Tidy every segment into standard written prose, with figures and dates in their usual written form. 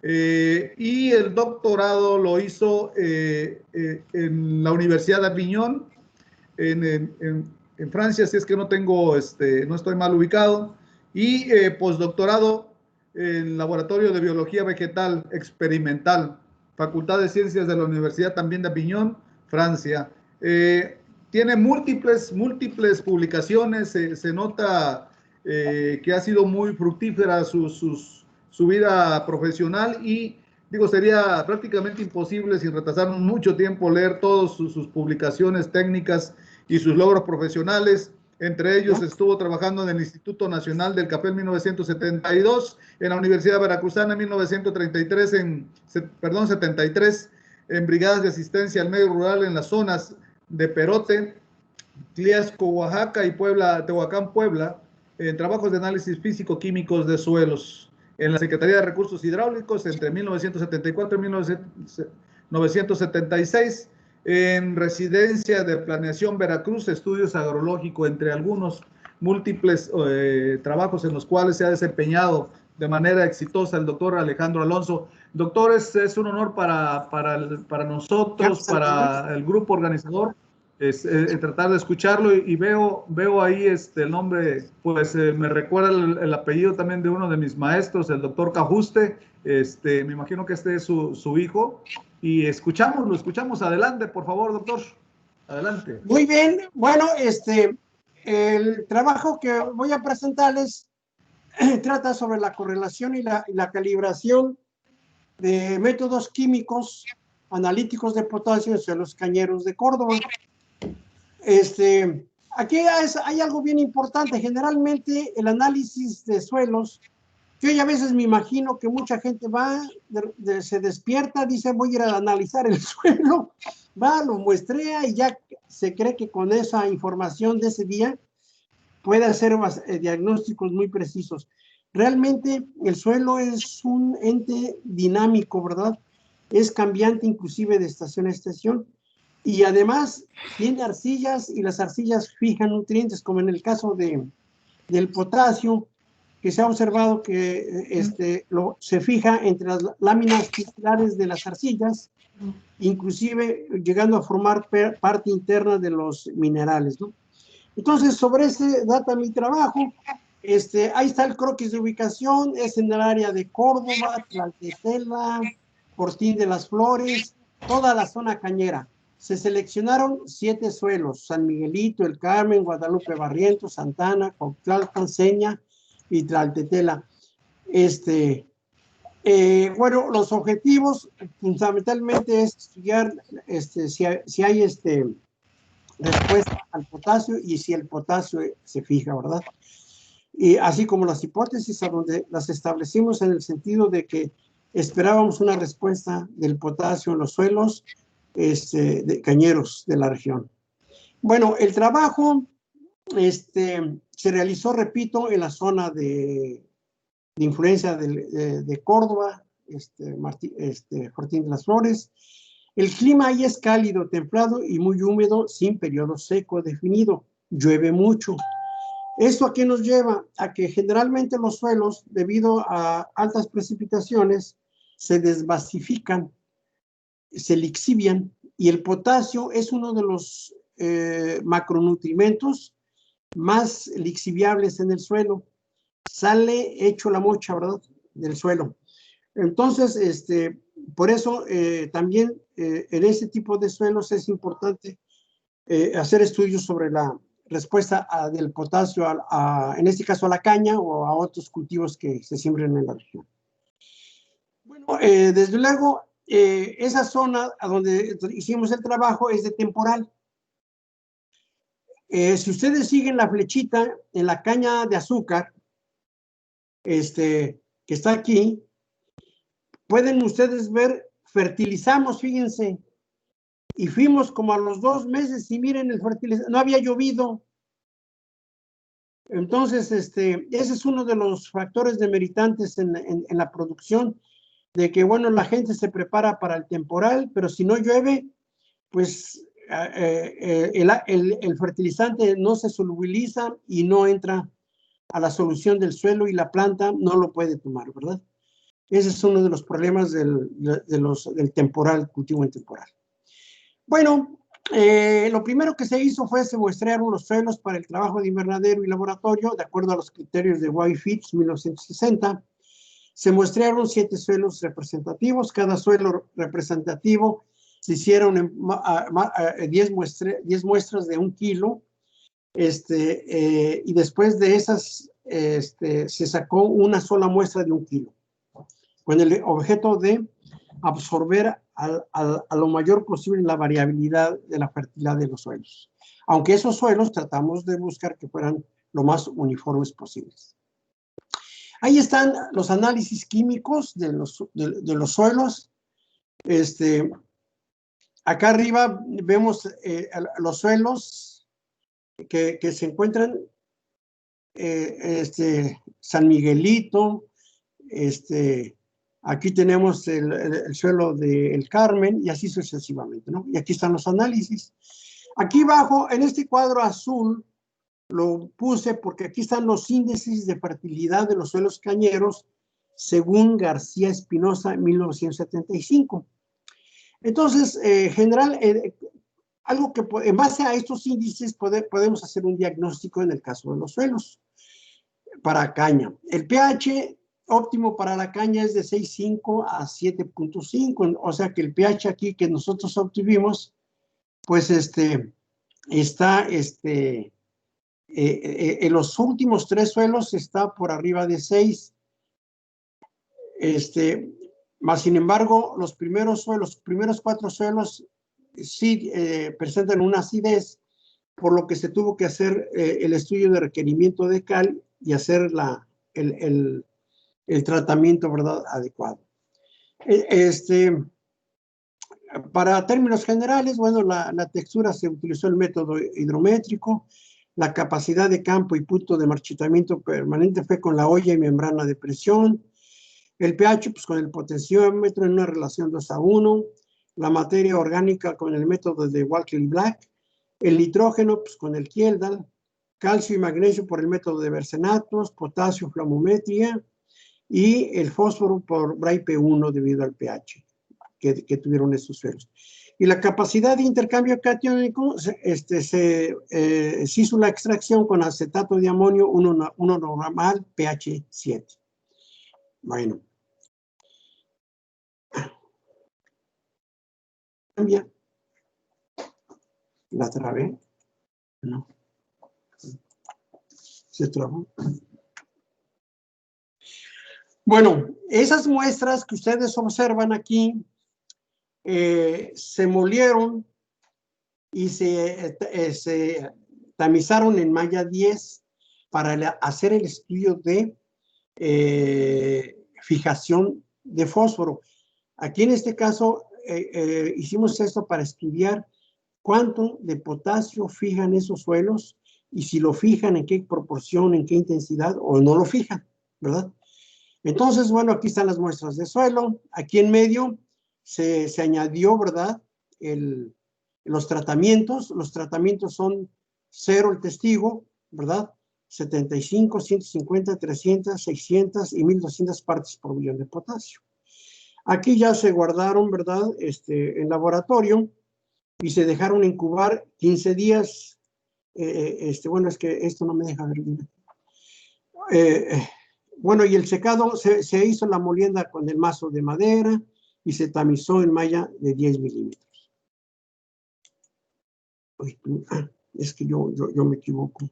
Y el doctorado lo hizo en la Universidad de Avignon, en Francia, si es que no tengo, no estoy mal ubicado, y postdoctorado en Laboratorio de Biología Vegetal Experimental, Facultad de Ciencias de la Universidad también de Avignon, Francia. Tiene múltiples publicaciones, se nota que ha sido muy fructífera su vida profesional y digo, sería prácticamente imposible sin retrasarnos mucho tiempo leer todas sus publicaciones técnicas y sus logros profesionales. Entre ellos estuvo trabajando en el Instituto Nacional del Café en 1972, en la Universidad Veracruzana en 73, en brigadas de asistencia al medio rural en las zonas de Perote, Tliasco, Oaxaca y Puebla, Tehuacán, Puebla, en trabajos de análisis físico-químicos de suelos en la Secretaría de Recursos Hidráulicos entre 1974 y 1976, en Residencia de Planeación Veracruz, estudios agrológicos, entre algunos múltiples trabajos en los cuales se ha desempeñado de manera exitosa el doctor Alejandro Alonso. Doctor, es un honor para nosotros, para el grupo organizador, tratar de escucharlo y veo ahí el nombre, pues me recuerda el apellido también de uno de mis maestros, el doctor Cajuste. Me imagino que este es su hijo y lo escuchamos. Adelante, por favor, doctor. Adelante. Muy bien. Bueno, el trabajo que voy a presentarles trata sobre la correlación y la calibración de métodos químicos analíticos de potasio en suelos cañeros de Córdoba. Aquí hay algo bien importante. Generalmente el análisis de suelos, yo ya a veces me imagino que mucha gente va, se despierta, dice voy a ir a analizar el suelo, va, lo muestrea y ya se cree que con esa información de ese día puede hacer diagnósticos muy precisos. Realmente el suelo es un ente dinámico, ¿verdad? Es cambiante inclusive de estación a estación. Y además tiene arcillas y las arcillas fijan nutrientes, como en el caso del potasio, que se ha observado que se fija entre las láminas cristales de las arcillas, inclusive llegando a formar parte interna de los minerales, ¿no? Entonces, sobre ese data mi trabajo. Ahí está el croquis de ubicación, es en el área de Córdoba, Tlaltetela, Fortín de las Flores, toda la zona cañera. Se seleccionaron 7 suelos: San Miguelito, El Carmen, Guadalupe Barrientos, Santana, Cuautlalpan, Seña y Tlaltetela. Bueno, los objetivos fundamentalmente es estudiar si hay respuesta al potasio y si el potasio se fija, ¿verdad? Y así como las hipótesis a donde las establecimos en el sentido de que esperábamos una respuesta del potasio en los suelos de cañeros de la región. Bueno, el trabajo se realizó, repito, en la zona de influencia de Córdoba, Fortín de las Flores. El clima ahí es cálido, templado y muy húmedo, sin periodo seco definido. Llueve mucho. ¿Esto a qué nos lleva? A que generalmente los suelos, debido a altas precipitaciones, se desbasifican, se lixivian, y el potasio es uno de los macronutrimentos más lixiviables en el suelo. Sale hecho la mocha, ¿verdad?, del suelo. Entonces, por eso también en ese tipo de suelos es importante hacer estudios sobre la respuesta del potasio, en este caso a la caña o a otros cultivos que se siembren en la región. Bueno, desde luego, esa zona a donde hicimos el trabajo es de temporal. Si ustedes siguen la flechita en la caña de azúcar, que está aquí, pueden ustedes ver, fertilizamos, fíjense, y fuimos como a los 2 meses y miren el fertilizante, no había llovido. Entonces, ese es uno de los factores demeritantes en la producción, de que, bueno, la gente se prepara para el temporal, pero si no llueve, pues el fertilizante no se solubiliza y no entra a la solución del suelo y la planta no lo puede tomar, ¿verdad? Ese es uno de los problemas del temporal, cultivo en temporal. Bueno, lo primero que se hizo fue se muestrearon los suelos para el trabajo de invernadero y laboratorio, de acuerdo a los criterios de White-Fitch 1960. Se muestrearon 7 suelos representativos. Cada suelo representativo se hicieron 10 muestras de 1 kilo. Y después de esas se sacó una sola muestra de 1 kilo, con el objeto de absorber a lo mayor posible la variabilidad de la fertilidad de los suelos. Aunque esos suelos tratamos de buscar que fueran lo más uniformes posibles. Ahí están los análisis químicos de los suelos. Acá arriba vemos los suelos que se encuentran, San Miguelito, aquí tenemos el suelo del Carmen y así sucesivamente, ¿no? Y aquí están los análisis. Aquí abajo, en este cuadro azul, lo puse porque aquí están los índices de fertilidad de los suelos cañeros según García Espinosa en 1975. Entonces, general, algo que en base a estos índices podemos hacer un diagnóstico en el caso de los suelos para caña. El pH óptimo para la caña es de 6.5 a 7.5, o sea que el pH aquí que nosotros obtuvimos, pues está en los últimos 3 suelos está por arriba de 6. Más sin embargo, los primeros 4 suelos sí presentan una acidez, por lo que se tuvo que hacer el estudio de requerimiento de cal y hacer el tratamiento, ¿verdad?, adecuado. Para términos generales, bueno, la textura se utilizó el método hidrométrico, la capacidad de campo y punto de marchitamiento permanente fue con la olla y membrana de presión, el pH pues con el potenciómetro en una relación 2:1, la materia orgánica con el método de Walkley-Black, el nitrógeno pues con el Kjeldahl, calcio y magnesio por el método de Versenatos, potasio, flamometría, y el fósforo por Bray-P1 debido al pH que tuvieron estos suelos. Y la capacidad de intercambio catiónico, se hizo la extracción con acetato de amonio 1 normal, pH 7. Bueno. Cambia. ¿La trabé? No. Se trabó. Bueno, esas muestras que ustedes observan aquí se molieron y se tamizaron en malla 10 para hacer el estudio de fijación de fósforo. Aquí en este caso hicimos esto para estudiar cuánto de potasio fijan esos suelos y si lo fijan, en qué proporción, en qué intensidad o no lo fijan, ¿verdad? Entonces, bueno, aquí están las muestras de suelo. Aquí en medio se añadió, ¿verdad?, los tratamientos. Los tratamientos son 0 el testigo, ¿verdad?, 75, 150, 300, 600 y 1200 partes por millón de potasio. Aquí ya se guardaron, ¿verdad?, en laboratorio y se dejaron incubar 15 días. Bueno, es que esto no me deja ver bien. Bueno, y el secado se hizo la molienda con el mazo de madera y se tamizó en malla de 10 milímetros. Es que yo me equivoco.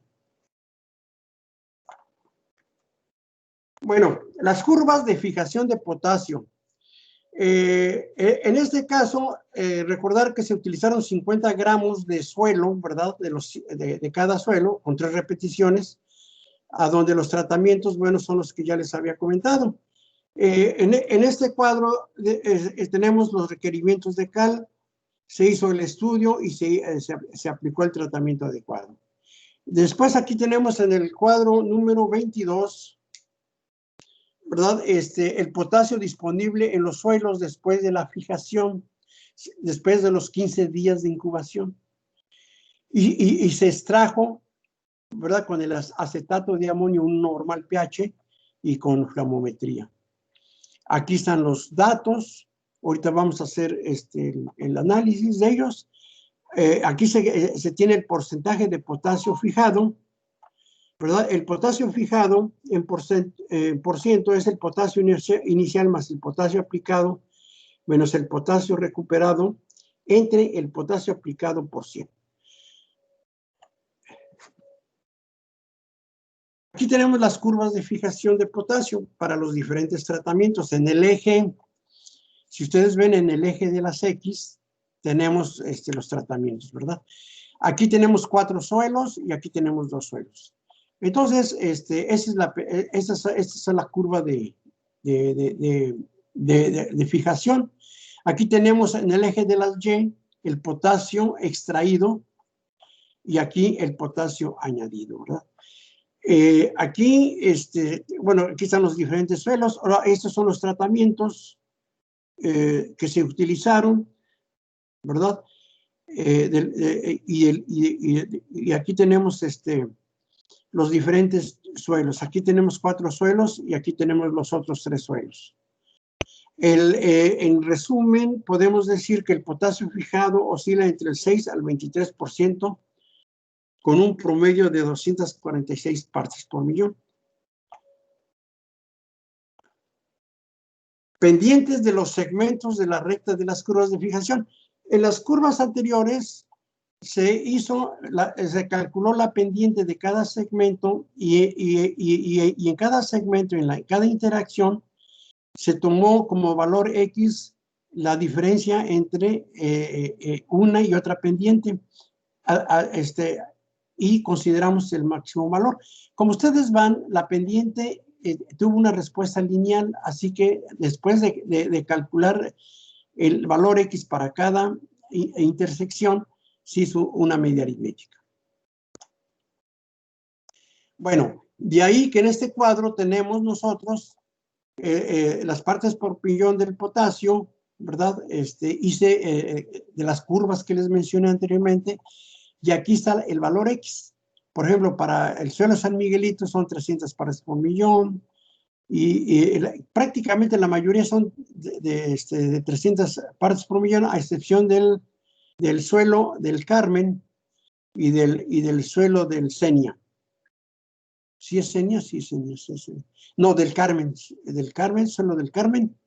Bueno, las curvas de fijación de potasio. En este caso, recordar que se utilizaron 50 gramos de suelo, ¿verdad?, de cada suelo, con 3 repeticiones, a donde los tratamientos, bueno, son los que ya les había comentado. En este cuadro tenemos los requerimientos de cal, se hizo el estudio y se aplicó el tratamiento adecuado. Después aquí tenemos en el cuadro número 22, ¿verdad?, el potasio disponible en los suelos después de la fijación, después de los 15 días de incubación. Y se extrajo, ¿verdad?, con el acetato de amonio, un normal pH y con flamometría. Aquí están los datos. Ahorita vamos a hacer el análisis de ellos. Aquí se tiene el porcentaje de potasio fijado, ¿verdad? El potasio fijado en por ciento es el potasio inicial más el potasio aplicado menos el potasio recuperado entre el potasio aplicado por 100. Aquí tenemos las curvas de fijación de potasio para los diferentes tratamientos. En el eje, si ustedes ven en el eje de las X, tenemos los tratamientos, ¿verdad? Aquí tenemos 4 suelos y aquí tenemos 2 suelos. Entonces, esta es la curva de fijación. Aquí tenemos en el eje de las Y el potasio extraído y aquí el potasio añadido, ¿verdad? Aquí, bueno, aquí están los diferentes suelos. Ahora, estos son los tratamientos que se utilizaron, ¿verdad? Y aquí tenemos los diferentes suelos. Aquí tenemos 4 suelos y aquí tenemos los otros 3 suelos. En resumen, podemos decir que el potasio fijado oscila entre el 6 al 23%, con un promedio de 246 partes por millón. Pendientes de los segmentos de la recta de las curvas de fijación. En las curvas anteriores se calculó la pendiente de cada segmento y en cada segmento, en cada interacción, se tomó como valor X la diferencia entre una y otra pendiente y consideramos el máximo valor. Como ustedes van, la pendiente tuvo una respuesta lineal, así que después de calcular el valor X para cada intersección, se hizo una media aritmética. Bueno, de ahí que en este cuadro tenemos nosotros las partes por millón del potasio, ¿verdad? Hice de las curvas que les mencioné anteriormente, y aquí está el valor X. Por ejemplo, para el suelo San Miguelito son 300 partes por millón, y prácticamente la mayoría son de 300 partes por millón, a excepción del suelo del Carmen y del suelo del Senia. ¿Sí es Senia? Sí, Senia. No, del Carmen, suelo del Carmen.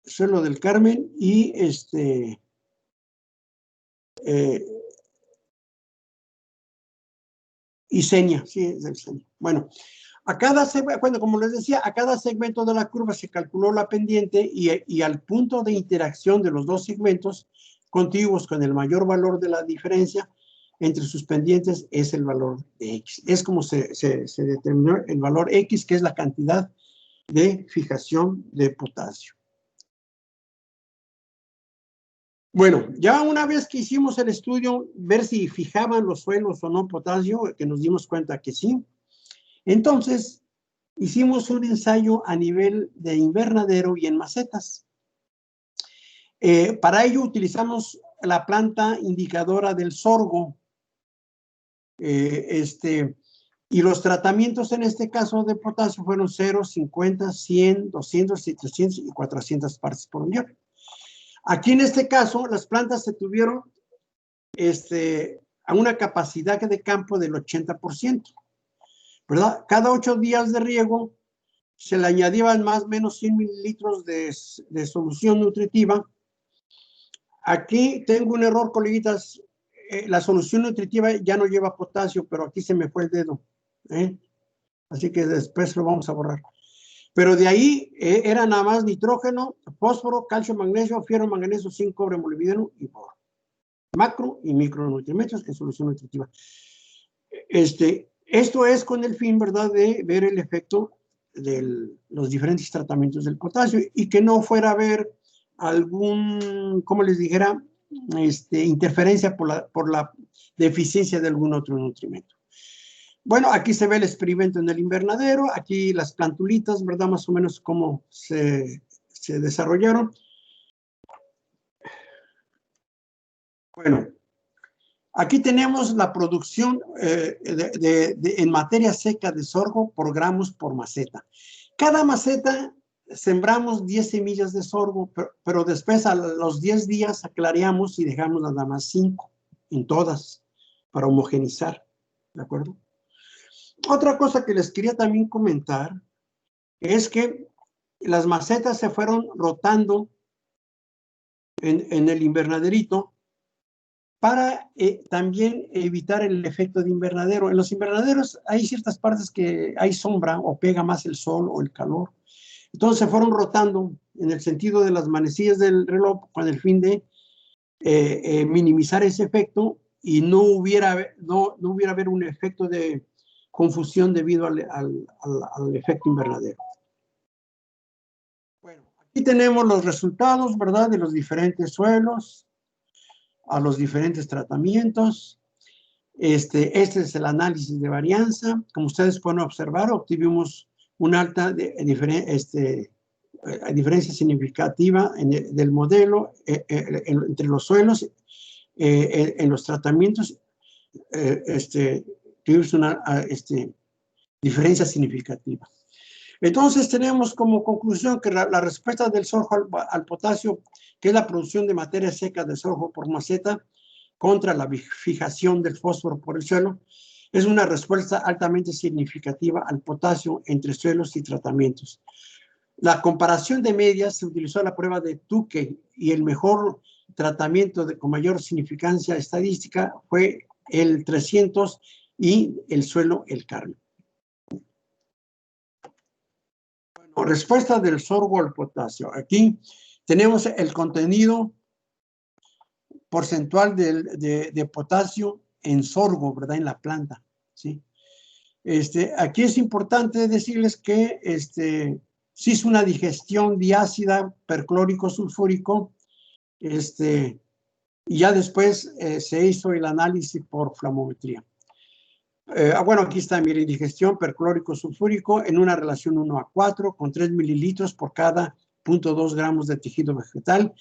Suelo del Carmen y y Senia, sí, es del Senia. Bueno, como les decía, a cada segmento de la curva se calculó la pendiente y al punto de interacción de los dos segmentos contiguos con el mayor valor de la diferencia entre sus pendientes es el valor de X. Es como se determinó el valor X, que es la cantidad de fijación de potasio. Bueno, ya una vez que hicimos el estudio, ver si fijaban los suelos o no potasio, que nos dimos cuenta que sí. Entonces, hicimos un ensayo a nivel de invernadero y en macetas. Para ello utilizamos la planta indicadora del sorgo. Y los tratamientos en este caso de potasio fueron 0, 50, 100, 200, 300 y 400 partes por millón. Aquí en este caso, las plantas se tuvieron a una capacidad de campo del 80%, ¿verdad? Cada 8 días de riego se le añadían más o menos 100 mililitros de solución nutritiva. Aquí tengo un error, coleguitas. La solución nutritiva ya no lleva potasio, pero aquí se me fue el dedo. Así que después lo vamos a borrar. Pero de ahí era nada más nitrógeno, fósforo, calcio, magnesio, fierro, manganeso, zinc, cobre, molibdeno y boro. Macro y micronutrientes en solución nutritiva. Esto es con el fin, ¿verdad?, de ver el efecto de los diferentes tratamientos del potasio y que no fuera a haber algún, como les dijera, interferencia por la deficiencia de algún otro nutrimento. Bueno, aquí se ve el experimento en el invernadero, aquí las plantulitas, ¿verdad? Más o menos cómo se desarrollaron. Bueno, aquí tenemos la producción en materia seca de sorgo por gramos por maceta. Cada maceta sembramos 10 semillas de sorgo, pero después a los 10 días aclareamos y dejamos nada más 5 en todas para homogenizar, ¿de acuerdo? Otra cosa que les quería también comentar es que las macetas se fueron rotando en el invernaderito para también evitar el efecto de invernadero. En los invernaderos hay ciertas partes que hay sombra o pega más el sol o el calor. Entonces se fueron rotando en el sentido de las manecillas del reloj con el fin de minimizar ese efecto y no hubiera haber un efecto de confusión debido al efecto invernadero. Bueno, aquí tenemos los resultados, ¿verdad?, de los diferentes suelos, a los diferentes tratamientos. Este es el análisis de varianza. Como ustedes pueden observar, obtuvimos una alta diferencia significativa del modelo entre los suelos, en los tratamientos. Tuvimos una diferencia significativa. Entonces tenemos como conclusión que la respuesta del sorgo al potasio, que es la producción de materia seca de sorgo por maceta contra la fijación del fósforo por el suelo, es una respuesta altamente significativa al potasio entre suelos y tratamientos. La comparación de medias se utilizó la prueba de Tukey y el mejor tratamiento con mayor significancia estadística fue el 300 y el suelo el Carmen. Bueno, respuesta del sorgo al potasio. Aquí tenemos el contenido porcentual de potasio en sorgo, ¿verdad? En la planta, ¿sí? Aquí es importante decirles que se hizo una digestión diácida perclórico sulfúrico, y ya después se hizo el análisis por flamometría. Bueno, aquí está, miren, digestión perclórico sulfúrico en una relación 1:4 con 3 mililitros por cada 0.2 gramos de tejido vegetal.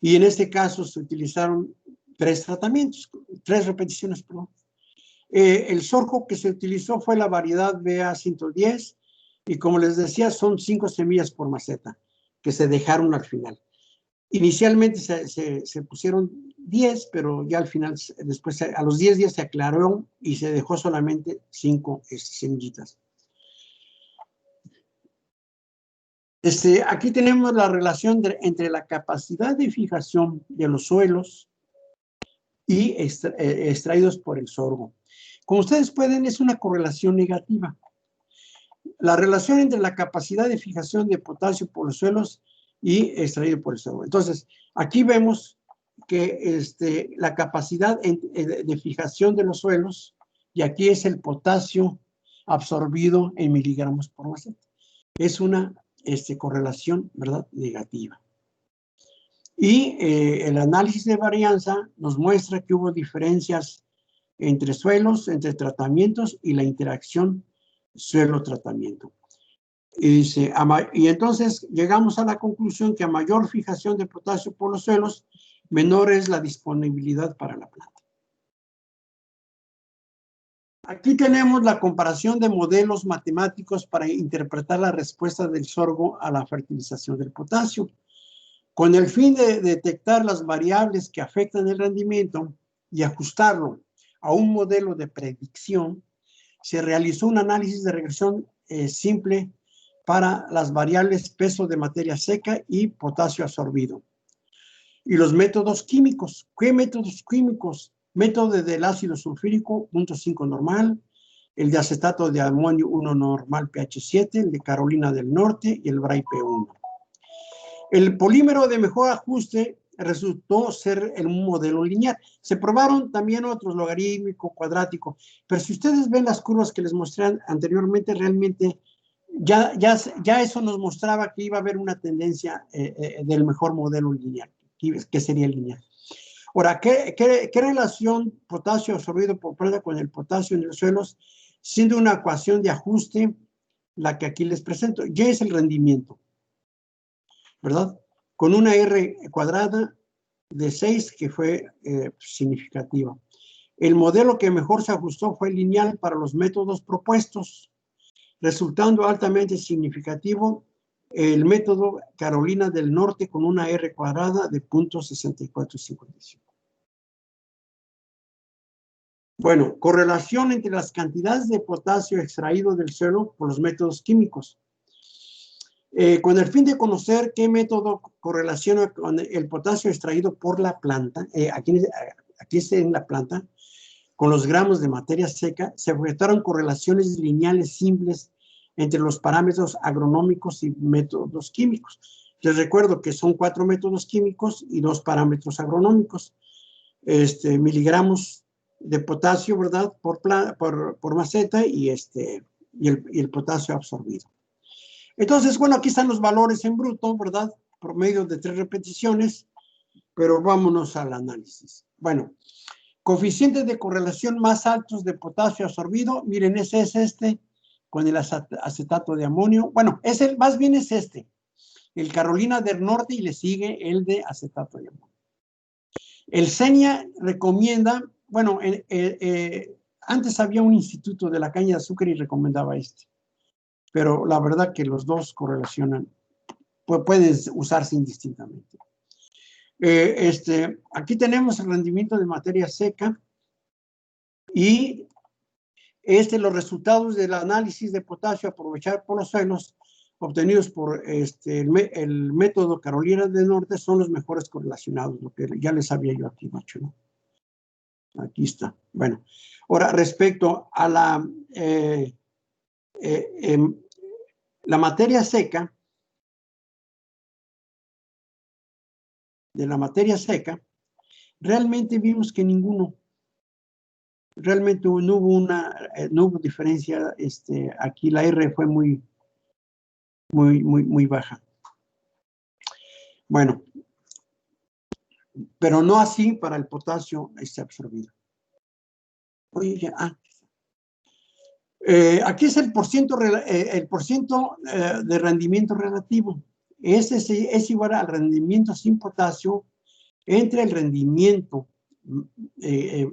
Y en este caso se utilizaron 3 tratamientos, 3 repeticiones, perdón. El sorgo que se utilizó fue la variedad BA110 y como les decía son 5 semillas por maceta que se dejaron al final. Inicialmente se pusieron 10, pero ya al final, después a los 10 días se aclaró y se dejó solamente 5 semillitas. Aquí tenemos la relación entre la capacidad de fijación de los suelos y extraídos por el sorgo. Como ustedes pueden, es una correlación negativa. La relación entre la capacidad de fijación de potasio por los suelos y extraído por el sorgo. Entonces, aquí vemos que la capacidad de fijación de los suelos, y aquí es el potasio absorbido en miligramos por maceta. Es una correlación, ¿verdad?, negativa. Y el análisis de varianza nos muestra que hubo diferencias entre suelos, entre tratamientos y la interacción suelo-tratamiento. Y entonces llegamos a la conclusión que a mayor fijación de potasio por los suelos, menor es la disponibilidad para la planta. Aquí tenemos la comparación de modelos matemáticos para interpretar la respuesta del sorgo a la fertilización del potasio. Con el fin de detectar las variables que afectan el rendimiento y ajustarlo a un modelo de predicción, se realizó un análisis de regresión simple para las variables peso de materia seca y potasio absorbido. Y los métodos químicos. ¿Qué métodos químicos? Método del ácido sulfúrico 0.5 normal, el de acetato de amonio 1 normal pH 7, el de Carolina del Norte y el BRAI-P1. El polímero de mejor ajuste resultó ser un modelo lineal. Se probaron también otros, logarítmico, cuadrático, pero si ustedes ven las curvas que les mostré anteriormente, realmente ya eso nos mostraba que iba a haber una tendencia del mejor modelo lineal, que sería el lineal. Ahora, ¿qué relación potasio absorbido por planta con el potasio en los suelos? Siendo una ecuación de ajuste, la que aquí les presento, ya es el rendimiento, ¿verdad? Con una R cuadrada de 6 que fue significativa. El modelo que mejor se ajustó fue lineal para los métodos propuestos, resultando altamente significativo el método Carolina del Norte con una R cuadrada de 0.6455. Bueno, correlación entre las cantidades de potasio extraído del suelo por los métodos químicos. Con el fin de conocer qué método correlaciona con el potasio extraído por la planta, aquí está en la planta, con los gramos de materia seca, se efectuaron correlaciones lineales simples entre los parámetros agronómicos y métodos químicos. Les recuerdo que son 4 métodos químicos y 2 parámetros agronómicos. Miligramos de potasio, ¿verdad? Por maceta y el potasio absorbido. Entonces, bueno, aquí están los valores en bruto, ¿verdad? Por medio de 3 repeticiones, pero vámonos al análisis. Bueno, coeficientes de correlación más altos de potasio absorbido, miren, ese es con el acetato de amonio. Bueno, más bien es el Carolina del Norte, y le sigue el de acetato de amonio. El CENIA recomienda, bueno, antes había un instituto de la caña de azúcar y recomendaba pero la verdad que los dos correlacionan, pueden usarse indistintamente. Aquí tenemos el rendimiento de materia seca y los resultados del análisis de potasio aprovechado por los suelos obtenidos por el método Carolina del Norte son los mejores correlacionados, lo que ya les había yo aquí dicho, ¿no? Aquí está. Bueno, ahora respecto a la materia seca, realmente vimos que ninguno, realmente no hubo diferencia, aquí la R fue muy baja. Bueno, pero no así para el potasio absorbido. Oye, ya, aquí es el porciento de rendimiento relativo. Ese es igual al rendimiento sin potasio entre el rendimiento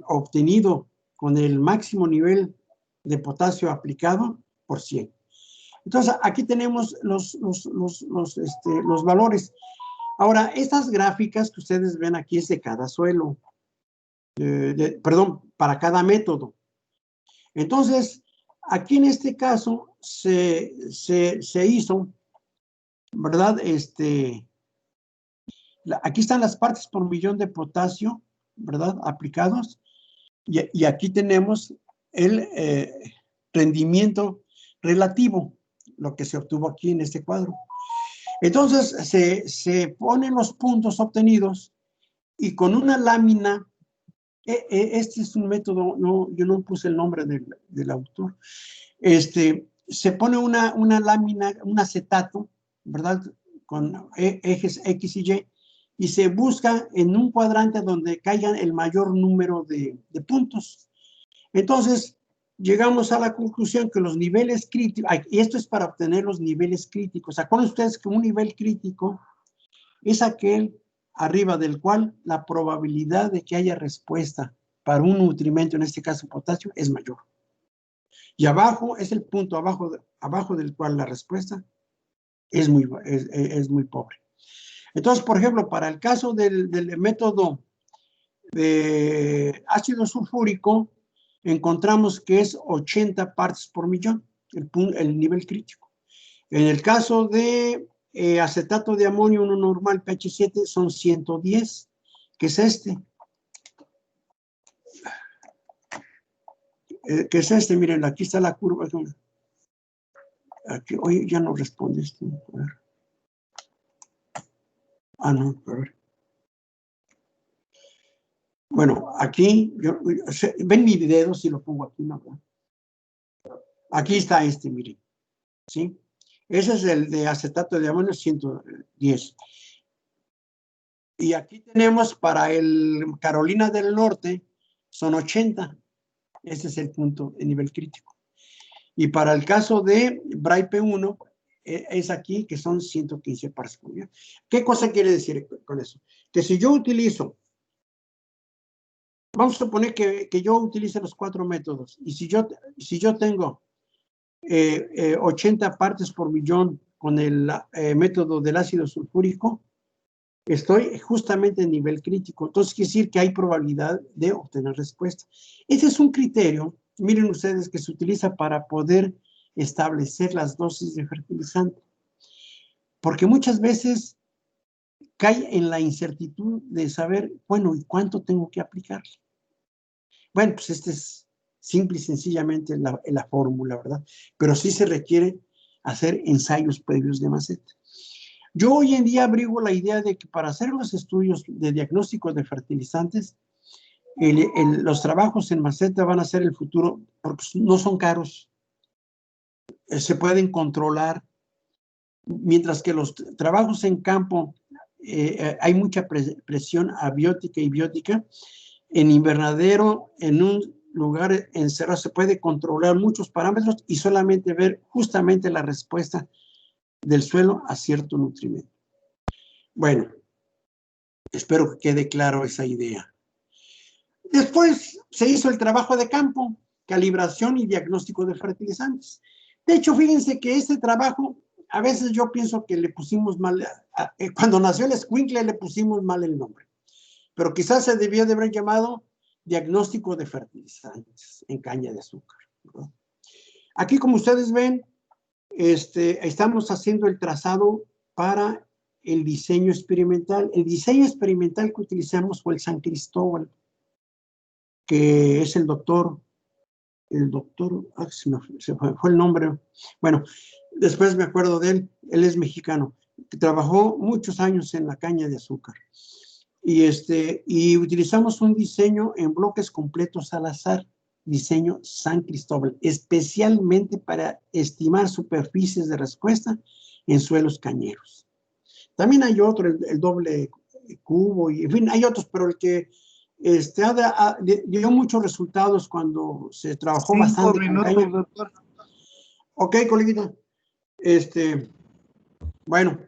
obtenido con el máximo nivel de potasio aplicado por 100. Entonces, aquí tenemos los valores. Ahora, estas gráficas que ustedes ven aquí es de cada suelo. Perdón, para cada método. Entonces, aquí en este caso se hizo, ¿verdad? Aquí están las partes por millón de potasio, ¿verdad? Aplicados. Y aquí tenemos el rendimiento relativo, lo que se obtuvo aquí en este cuadro. Entonces, se ponen los puntos obtenidos y con una lámina, este es un método, yo no puse el nombre del autor, se pone una lámina, un acetato, ¿verdad? Con ejes X y Y se busca en un cuadrante donde caigan el mayor número de puntos. Entonces, llegamos a la conclusión que los niveles críticos, y esto es para obtener los niveles críticos. ¿Acuerdan ustedes que un nivel crítico es aquel arriba del cual la probabilidad de que haya respuesta para un nutrimento, en este caso potasio, es mayor? Y abajo es el punto abajo del cual la respuesta es muy pobre. Entonces, por ejemplo, para el caso del método de ácido sulfúrico, encontramos que es 80 partes por millón, el nivel crítico. En el caso de acetato de amonio, uno normal, pH 7, son 110, que es miren, aquí está la curva. Aquí, oye, ya no responde esto. A ver. No, a ver. Bueno, aquí, ven mi video si lo pongo aquí, ¿no? Aquí está miren, ¿sí? Ese es el de acetato de amonio, 110. Y aquí tenemos para el Carolina del Norte, son 80. Ese es el punto de nivel crítico. Y para el caso de BRAIP1, es aquí que son 115 partes por millón. ¿Qué cosa quiere decir con eso? Que si yo utilizo, vamos a suponer que yo utilice los 4 métodos, y si yo tengo 80 partes por millón con el método del ácido sulfúrico, estoy justamente en nivel crítico. Entonces, quiere decir que hay probabilidad de obtener respuesta. Ese es un criterio, miren ustedes, que se utiliza para poder establecer las dosis de fertilizante. Porque muchas veces cae en la incertidumbre de saber, bueno, ¿y cuánto tengo que aplicarle? Bueno, pues este es simple y sencillamente la fórmula, ¿verdad? Pero sí se requiere hacer ensayos previos de maceta. Yo hoy en día abrigo la idea de que para hacer los estudios de diagnóstico de fertilizantes, los trabajos en maceta van a ser el futuro, porque no son caros, se pueden controlar, mientras que los trabajos en campo hay mucha presión abiótica y biótica. En invernadero, en un lugar encerrado, se puede controlar muchos parámetros y solamente ver justamente la respuesta del suelo a cierto nutrimento. Bueno, espero que quede claro esa idea. Después se hizo el trabajo de campo, calibración y diagnóstico de fertilizantes. De hecho, fíjense que este trabajo, a veces yo pienso que le pusimos mal, cuando nació el escuincle le pusimos mal el nombre, pero quizás se debió de haber llamado diagnóstico de fertilizantes en caña de azúcar, ¿verdad? Aquí, como ustedes ven, estamos haciendo el trazado para el diseño experimental. El diseño experimental que utilizamos fue el San Cristóbal, que es el doctor, se fue el nombre. Bueno, después me acuerdo de él es mexicano, que trabajó muchos años en la caña de azúcar. Y utilizamos un diseño en bloques completos al azar, diseño San Cristóbal, especialmente para estimar superficies de respuesta en suelos cañeros. También hay otro, el doble cubo, y en fin, hay otros, pero el que dio muchos resultados cuando se trabajó 5 bastante minutos, con caña. doctor. Ok, coleguita. Bueno,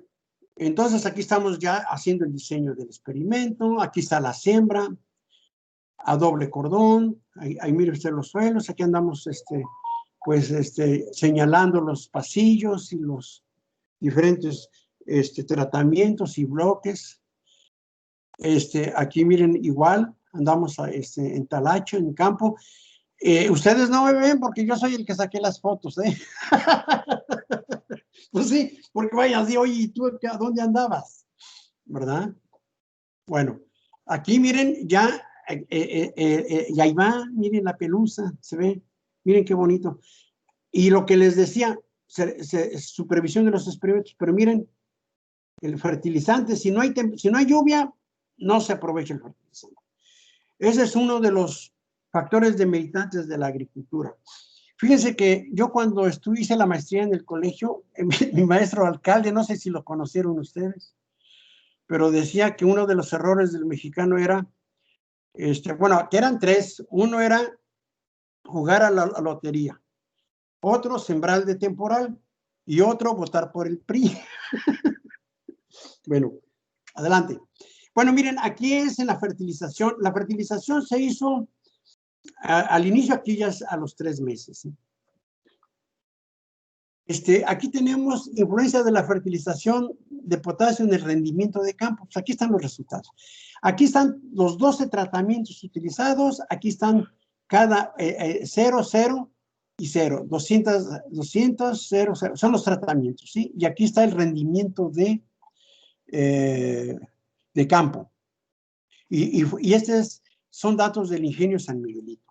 entonces aquí estamos ya haciendo el diseño del experimento. Aquí está la siembra a doble cordón. Ahí mire usted los suelos. Aquí andamos señalando los pasillos y los diferentes tratamientos y bloques. Aquí miren, igual andamos en talacho, en campo. Ustedes no me ven porque yo soy el que saqué las fotos, ¿eh? Pues sí, porque vaya así, oye, ¿y tú a dónde andabas? ¿Verdad? Bueno, aquí miren, ya ahí va, miren la pelusa, se ve, miren qué bonito. Y lo que les decía, supervisión de los experimentos, pero miren, el fertilizante, si no hay lluvia, no se aprovecha el fertilizante. Ese es uno de los factores demeritantes de la agricultura. Fíjense que yo cuando hice la maestría en el colegio, mi maestro alcalde, no sé si lo conocieron ustedes, pero decía que uno de los errores del mexicano era, bueno, que eran tres. Uno era jugar a la lotería, otro sembrar de temporal y otro votar por el PRI. Bueno, adelante. Bueno, miren, aquí es en la fertilización. La fertilización se hizo al inicio, aquí ya a los 3 meses. Aquí tenemos influencia de la fertilización de potasio en el rendimiento de campo. Pues aquí están los resultados. Aquí están los 12 tratamientos utilizados. Aquí están cada 0, 0 y 0. 200, 0, 0. Son los tratamientos, ¿sí? Y aquí está el rendimiento de campo. Y estos son datos del Ingenio San Miguelito.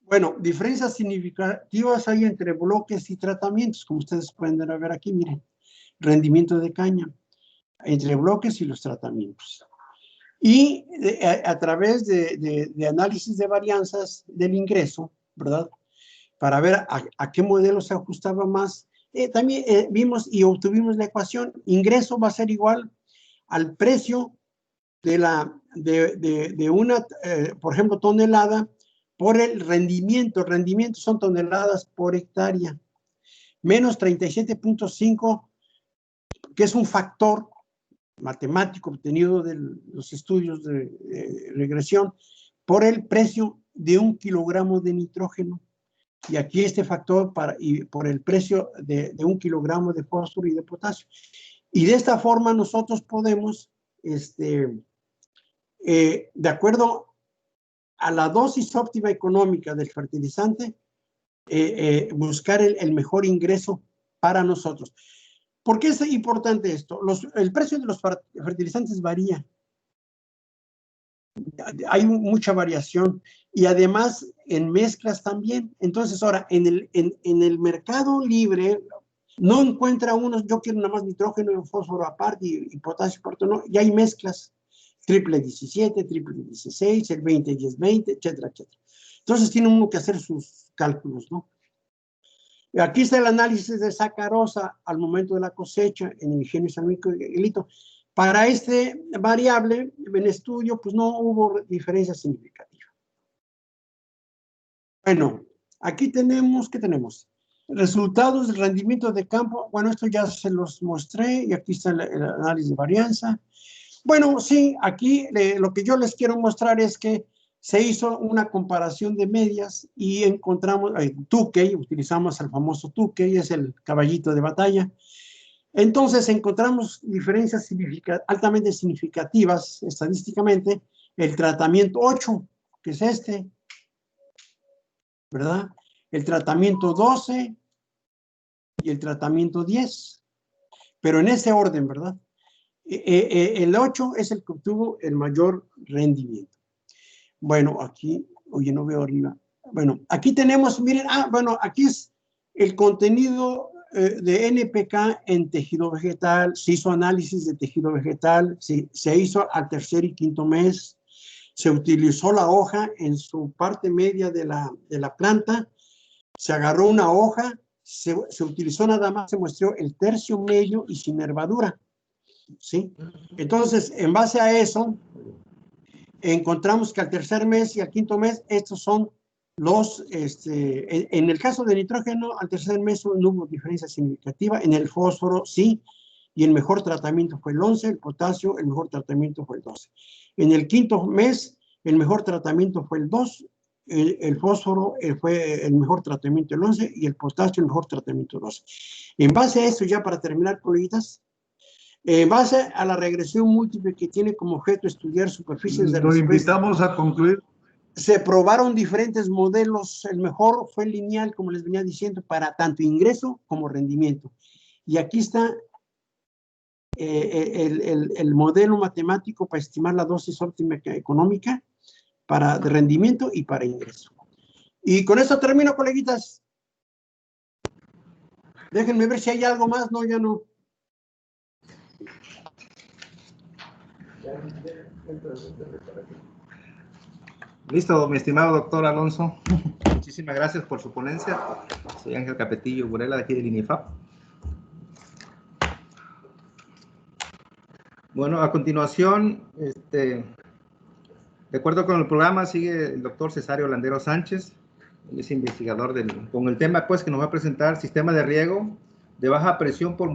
Bueno, diferencias significativas hay entre bloques y tratamientos, como ustedes pueden ver aquí, miren, rendimiento de caña, entre bloques y los tratamientos. Y a través de análisis de varianzas del ingreso, ¿verdad? Para ver a qué modelo se ajustaba más, también vimos y obtuvimos la ecuación. Ingreso va a ser igual al precio de una, por ejemplo, tonelada, por el rendimiento. Rendimiento son toneladas por hectárea, menos 37.5, que es un factor matemático obtenido de los estudios de regresión, por el precio de 1 kilogramo de nitrógeno. Y aquí este factor y por el precio de 1 kilogramo de fósforo y de potasio. Y de esta forma nosotros podemos, de acuerdo a la dosis óptima económica del fertilizante, buscar el mejor ingreso para nosotros. ¿Por qué es importante esto? El precio de los fertilizantes varía. Hay mucha variación y además en mezclas también. Entonces ahora en el mercado libre no encuentra uno, yo quiero nada más nitrógeno y fósforo aparte y potasio aparte, no, ya hay mezclas, triple 17, triple 16, el 20, 10, 20, etcétera, etcétera. Entonces tiene uno que hacer sus cálculos, ¿no? Aquí está el análisis de sacarosa al momento de la cosecha en el ingenio San Miguelito. Para este variable, en estudio, pues no hubo diferencia significativa. Bueno, aquí tenemos, ¿qué tenemos? Resultados del rendimiento de campo. Bueno, esto ya se los mostré y aquí está el análisis de varianza. Bueno, sí, aquí lo que yo les quiero mostrar es que se hizo una comparación de medias y encontramos, Tukey, utilizamos el famoso Tukey, es el caballito de batalla. Entonces encontramos diferencias altamente significativas estadísticamente. El tratamiento 8, que es este, ¿verdad? El tratamiento 12 y el tratamiento 10, pero en ese orden, ¿verdad? El 8 es el que obtuvo el mayor rendimiento. Bueno, aquí, oye, no veo arriba. Bueno, aquí tenemos, miren, bueno, aquí es el contenido de NPK en tejido vegetal. Se hizo análisis de tejido vegetal, se hizo al tercer y quinto mes, se utilizó la hoja en su parte media de la planta, se agarró una hoja, se utilizó nada más, se muestró el tercio medio y sin nervadura, ¿sí? Entonces, en base a eso, encontramos que al tercer mes y al quinto mes, estos son los, en el caso de nitrógeno, al tercer mes no hubo diferencia significativa, en el fósforo sí, y el mejor tratamiento fue el 11, el potasio, el mejor tratamiento fue el 12. En el quinto mes, el mejor tratamiento fue el 2, el fósforo fue el mejor tratamiento el 11 y el potasio el mejor tratamiento el 12. En base a esto, ya para terminar, coleguitas, en base a la regresión múltiple que tiene como objeto estudiar superficies de Lo invitamos a concluir. Se probaron diferentes modelos. El mejor fue el lineal, como les venía diciendo, para tanto ingreso como rendimiento. Y aquí está el modelo matemático para estimar la dosis óptima económica de rendimiento y para ingreso. Y con esto termino, coleguitas. Déjenme ver si hay algo más. No, ya no. Listo, mi estimado doctor Alonso. Muchísimas gracias por su ponencia. Soy Ángel Capetillo Burela, de aquí del INIFAP. Bueno, a continuación, de acuerdo con el programa, sigue el doctor Cesario Landero Sánchez. Él es investigador con el tema pues, que nos va a presentar sistema de riego de baja presión por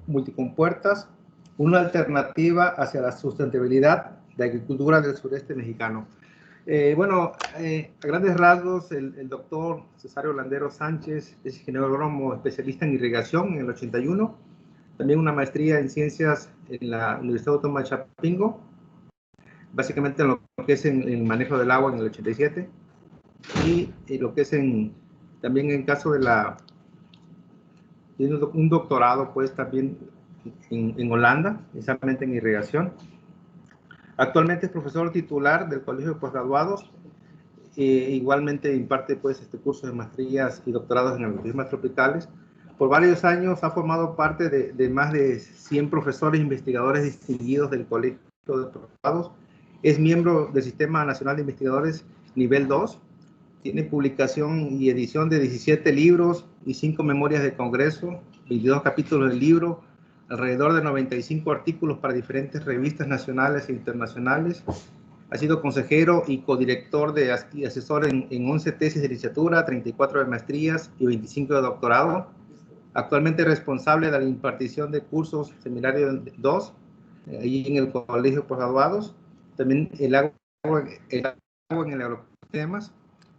multicompuertas, una alternativa hacia la sustentabilidad de agricultura del sureste mexicano. Bueno, a grandes rasgos, el doctor Cesario Landero Sánchez es ingeniero agrónomo especialista en irrigación en el 81, también una maestría en ciencias en la Universidad Autónoma de Chapingo, básicamente en lo que es en manejo del agua en el 87, y lo que es también en caso de tiene un doctorado pues también en Holanda, precisamente en irrigación. Actualmente es profesor titular del Colegio de Postgraduados. Igualmente imparte pues cursos de maestrías y doctorados en agroecosistemas tropicales. Por varios años ha formado parte de más de 100 profesores e investigadores distinguidos del Colegio de Postgraduados. Es miembro del Sistema Nacional de Investigadores Nivel 2. Tiene publicación y edición de 17 libros y 5 memorias de congreso, 22 capítulos del libro, alrededor de 95 artículos para diferentes revistas nacionales e internacionales. Ha sido consejero y codirector y asesor en 11 tesis de licenciatura, 34 de maestrías y 25 de doctorado. Actualmente responsable de la impartición de cursos seminario 2, ahí en el Colegio de Postgraduados. También el agua en el agroecosistemas,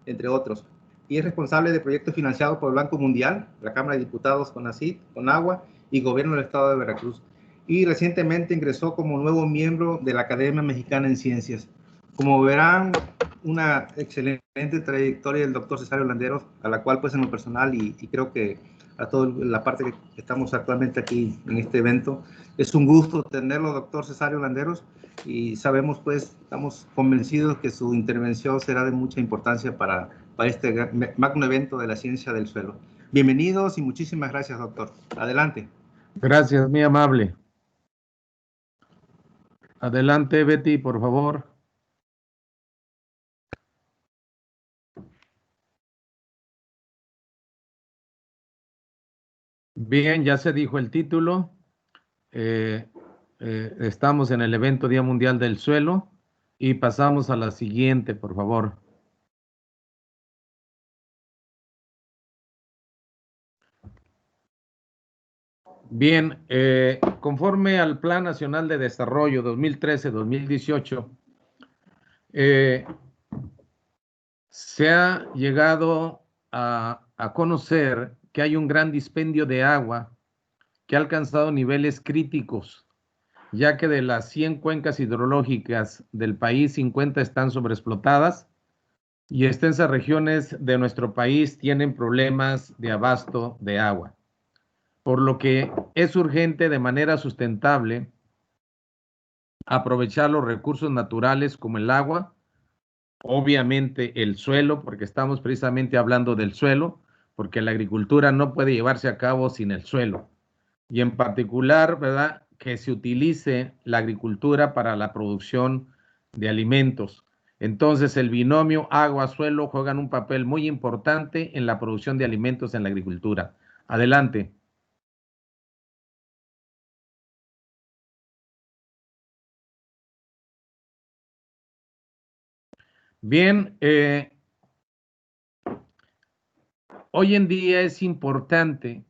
entre otros. y es responsable de proyectos financiados por el Banco Mundial, la Cámara de Diputados, CONACYT, CONAGUA y Gobierno del Estado de Veracruz. Y recientemente ingresó como nuevo miembro de la Academia Mexicana en Ciencias. Como verán, una excelente trayectoria del doctor Cesario Landeros, a la cual pues en lo personal y creo que a toda la parte que estamos actualmente aquí en este evento, es un gusto tenerlo, doctor Cesario Landeros, y sabemos pues, estamos convencidos que su intervención será de mucha importancia para este magno evento de la ciencia del suelo. Bienvenidos y muchísimas gracias, doctor. Adelante. Gracias, muy amable. Adelante, Betty, por favor. Bien, ya se dijo el título. Estamos en el evento Día Mundial del Suelo y pasamos a la siguiente, por favor. Bien, conforme al Plan Nacional de Desarrollo 2013-2018, se ha llegado a conocer que hay un gran dispendio de agua que ha alcanzado niveles críticos, ya que de las 100 cuencas hidrológicas del país, 50 están sobreexplotadas y extensas regiones de nuestro país tienen problemas de abasto de agua, por lo que es urgente de manera sustentable aprovechar los recursos naturales como el agua, obviamente el suelo, porque estamos precisamente hablando del suelo, porque la agricultura no puede llevarse a cabo sin el suelo. Y en particular, ¿verdad?, que se utilice la agricultura para la producción de alimentos. Entonces, el binomio agua-suelo juegan un papel muy importante en la producción de alimentos en la agricultura. Adelante. Bien, hoy en día es importante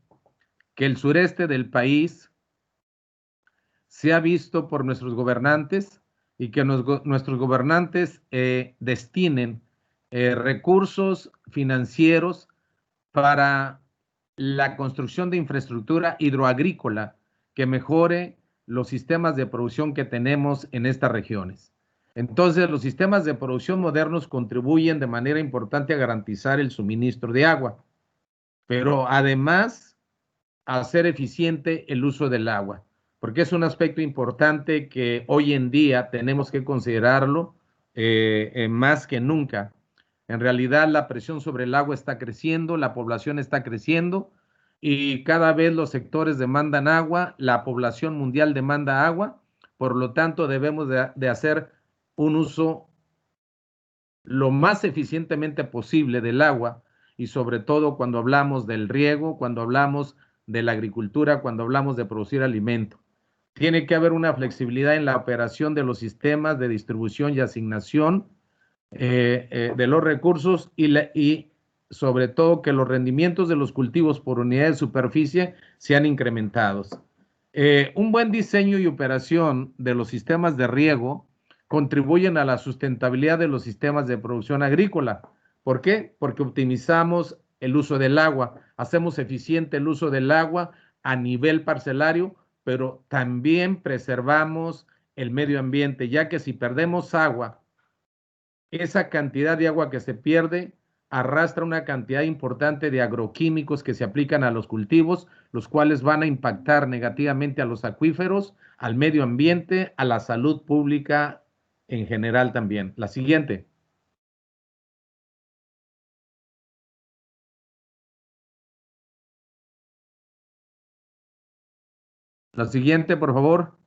que el sureste del país sea visto por nuestros gobernantes y que nuestros gobernantes destinen recursos financieros para la construcción de infraestructura hidroagrícola que mejore los sistemas de producción que tenemos en estas regiones. Entonces, los sistemas de producción modernos contribuyen de manera importante a garantizar el suministro de agua, pero además a hacer eficiente el uso del agua, porque es un aspecto importante que hoy en día tenemos que considerarlo más que nunca. En realidad, la presión sobre el agua está creciendo, la población está creciendo y cada vez los sectores demandan agua, la población mundial demanda agua, por lo tanto debemos de hacer un uso lo más eficientemente posible del agua y sobre todo cuando hablamos del riego, cuando hablamos de la agricultura, cuando hablamos de producir alimento. Tiene que haber una flexibilidad en la operación de los sistemas de distribución y asignación de los recursos y sobre todo que los rendimientos de los cultivos por unidad de superficie sean incrementados. Un buen diseño y operación de los sistemas de riego contribuyen a la sustentabilidad de los sistemas de producción agrícola. ¿Por qué? Porque optimizamos el uso del agua, hacemos eficiente el uso del agua a nivel parcelario, pero también preservamos el medio ambiente, ya que si perdemos agua, esa cantidad de agua que se pierde arrastra una cantidad importante de agroquímicos que se aplican a los cultivos, los cuales van a impactar negativamente a los acuíferos, al medio ambiente, a la salud pública en general también. La siguiente. La siguiente, por favor.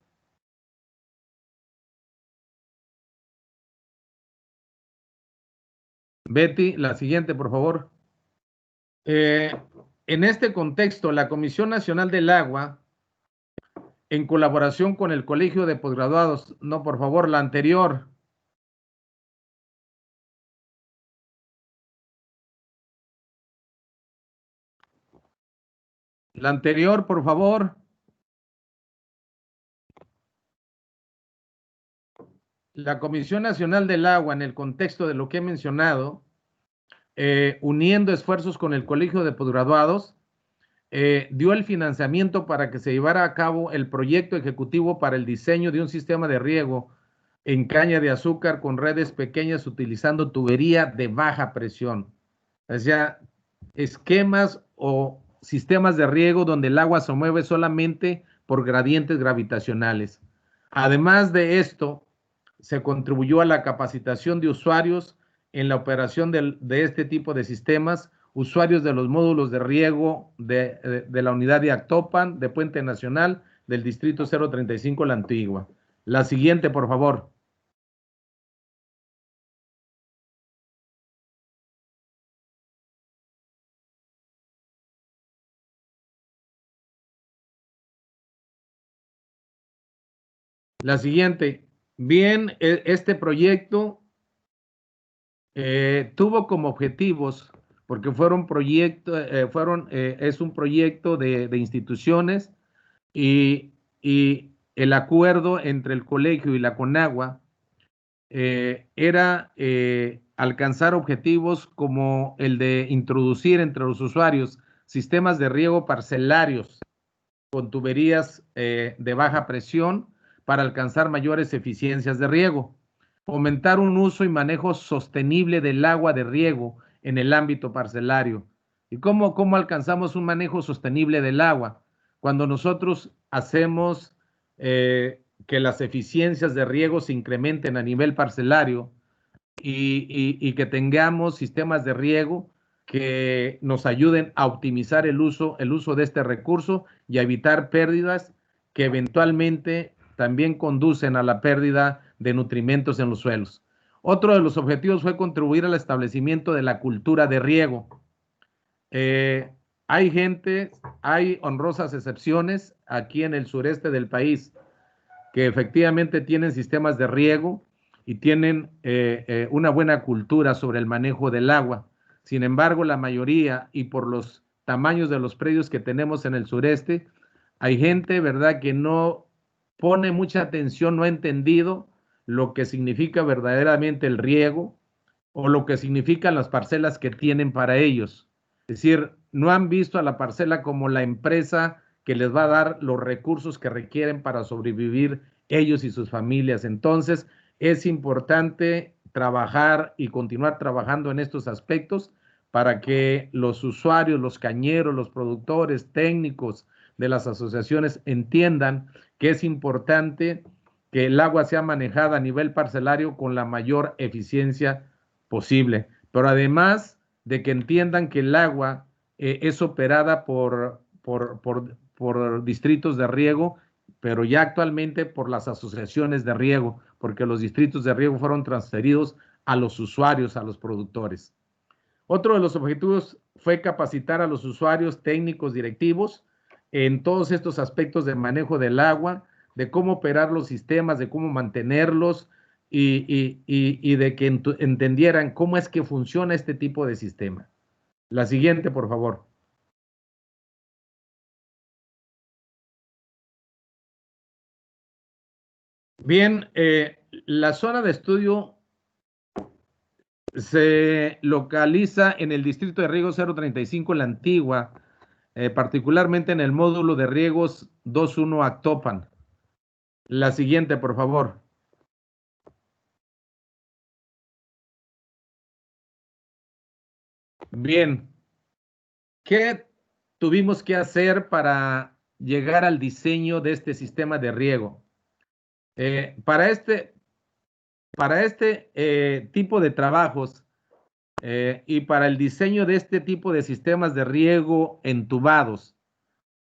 Betty, la siguiente, por favor. En este contexto, la Comisión Nacional del Agua, en colaboración con el Colegio de Posgraduados, no, por favor, la anterior. La anterior, por favor. La Comisión Nacional del Agua, en el contexto de lo que he mencionado, uniendo esfuerzos con el Colegio de Posgraduados, dio el financiamiento para que se llevara a cabo el proyecto ejecutivo para el diseño de un sistema de riego en caña de azúcar con redes pequeñas utilizando tubería de baja presión. O sea, esquemas o sistemas de riego donde el agua se mueve solamente por gradientes gravitacionales. Además de esto, se contribuyó a la capacitación de usuarios en la operación de este tipo de sistemas, usuarios de los módulos de riego de la unidad de Actopan, de Puente Nacional, del Distrito 035 La Antigua. La siguiente, por favor. La siguiente. Bien, este proyecto tuvo como objetivos, porque fueron proyectos, es un proyecto de instituciones y el acuerdo entre el colegio y la Conagua era alcanzar objetivos como el de introducir entre los usuarios sistemas de riego parcelarios con tuberías de baja presión para alcanzar mayores eficiencias de riego, fomentar un uso y manejo sostenible del agua de riego en el ámbito parcelario. ¿Y cómo alcanzamos un manejo sostenible del agua? Cuando nosotros hacemos que las eficiencias de riego se incrementen a nivel parcelario y que tengamos sistemas de riego que nos ayuden a optimizar el uso de este recurso y a evitar pérdidas que eventualmente también conducen a la pérdida de nutrimentos en los suelos. Otro de los objetivos fue contribuir al establecimiento de la cultura de riego. Hay honrosas excepciones aquí en el sureste del país que efectivamente tienen sistemas de riego y tienen una buena cultura sobre el manejo del agua. Sin embargo, la mayoría, y por los tamaños de los predios que tenemos en el sureste, hay gente, ¿verdad?, que no pone mucha atención, no ha entendido lo que significa verdaderamente el riego o lo que significan las parcelas que tienen para ellos. Es decir, no han visto a la parcela como la empresa que les va a dar los recursos que requieren para sobrevivir ellos y sus familias. Entonces, es importante trabajar y continuar trabajando en estos aspectos para que los usuarios, los cañeros, los productores, técnicos de las asociaciones entiendan que es importante que el agua sea manejada a nivel parcelario con la mayor eficiencia posible. Pero además de que entiendan que el agua es operada por distritos de riego, pero ya actualmente por las asociaciones de riego, porque los distritos de riego fueron transferidos a los usuarios, a los productores. Otro de los objetivos fue capacitar a los usuarios técnicos directivos en todos estos aspectos de manejo del agua, de cómo operar los sistemas, de cómo mantenerlos y de que entendieran cómo es que funciona este tipo de sistema. La siguiente, por favor. Bien, la zona de estudio se localiza en el distrito de riego 035 La Antigua, particularmente en el módulo de riegos 2.1 Actopan. La siguiente, por favor. Bien, ¿qué tuvimos que hacer para llegar al diseño de este sistema de riego? Para este tipo de trabajos y para el diseño de este tipo de sistemas de riego entubados,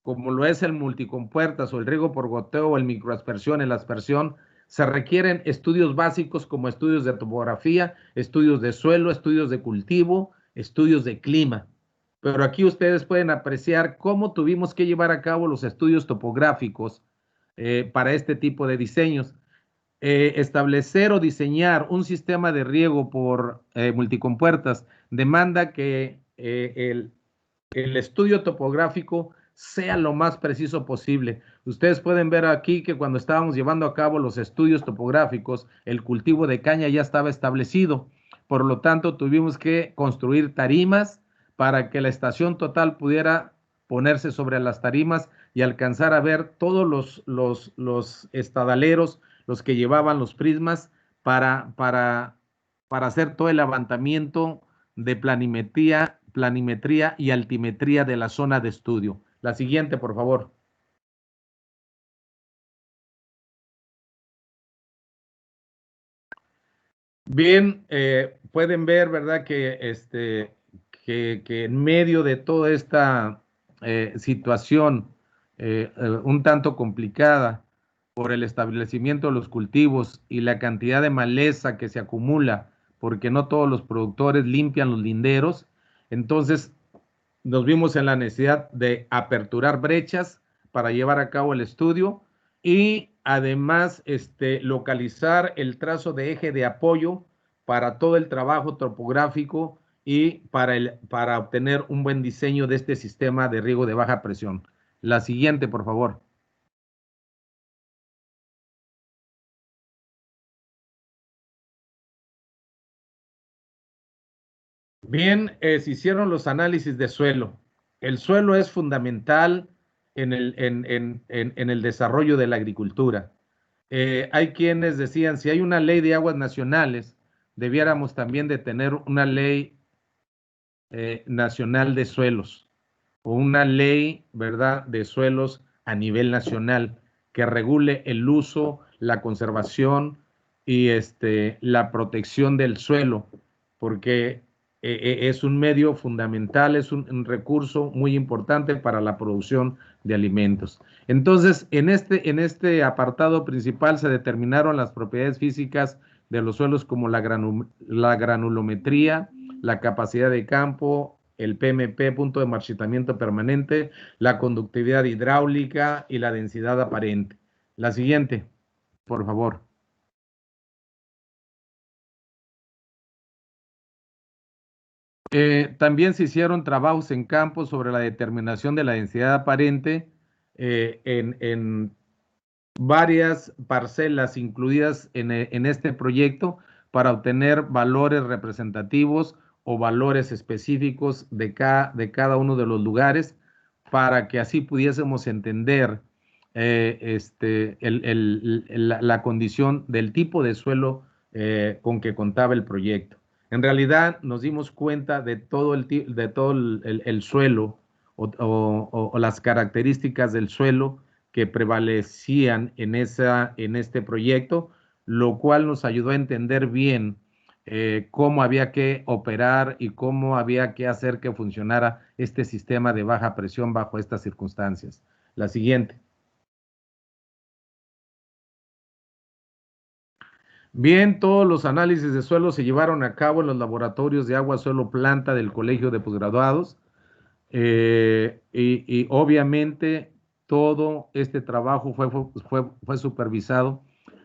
como lo es el multicompuertas o el riego por goteo o el microaspersión, el aspersión, se requieren estudios básicos como estudios de topografía, estudios de suelo, estudios de cultivo, estudios de clima. Pero aquí ustedes pueden apreciar cómo tuvimos que llevar a cabo los estudios topográficos para este tipo de diseños. Establecer o diseñar un sistema de riego por multicompuertas demanda que el estudio topográfico sea lo más preciso posible. Ustedes pueden ver aquí que cuando estábamos llevando a cabo los estudios topográficos, el cultivo de caña ya estaba establecido, por lo tanto tuvimos que construir tarimas para que la estación total pudiera ponerse sobre las tarimas y alcanzar a ver todos los estadaleros, los que llevaban los prismas, para hacer todo el levantamiento de planimetría y altimetría de la zona de estudio. La siguiente, por favor. Bien, pueden ver, ¿verdad?, que en medio de toda esta situación un tanto complicada por el establecimiento de los cultivos y la cantidad de maleza que se acumula, porque no todos los productores limpian los linderos, entonces nos vimos en la necesidad de aperturar brechas para llevar a cabo el estudio y además localizar el trazo de eje de apoyo para todo el trabajo topográfico y para obtener un buen diseño de este sistema de riego de baja presión. La siguiente, por favor. Bien, se hicieron los análisis de suelo. El suelo es fundamental en el desarrollo de la agricultura. Hay quienes decían, si hay una ley de aguas nacionales, debiéramos también de tener una ley nacional de suelos o una ley, ¿verdad?, de suelos a nivel nacional que regule el uso, la conservación y la protección del suelo, porque es un medio fundamental, es un recurso muy importante para la producción de alimentos. Entonces, en este apartado principal se determinaron las propiedades físicas de los suelos como la granulometría, la capacidad de campo, el PMP, punto de marchitamiento permanente, la conductividad hidráulica y la densidad aparente. La siguiente, por favor. También se hicieron trabajos en campo sobre la determinación de la densidad aparente en varias parcelas incluidas en este proyecto para obtener valores representativos o valores específicos de cada uno de los lugares para que así pudiésemos entender la condición del tipo de suelo con que contaba el proyecto. En realidad nos dimos cuenta de todo el suelo o las características del suelo que prevalecían en este proyecto, lo cual nos ayudó a entender bien cómo había que operar y cómo había que hacer que funcionara este sistema de baja presión bajo estas circunstancias. La siguiente. Bien, todos los análisis de suelo se llevaron a cabo en los laboratorios de agua, suelo, planta del Colegio de Posgraduados y obviamente todo este trabajo fue supervisado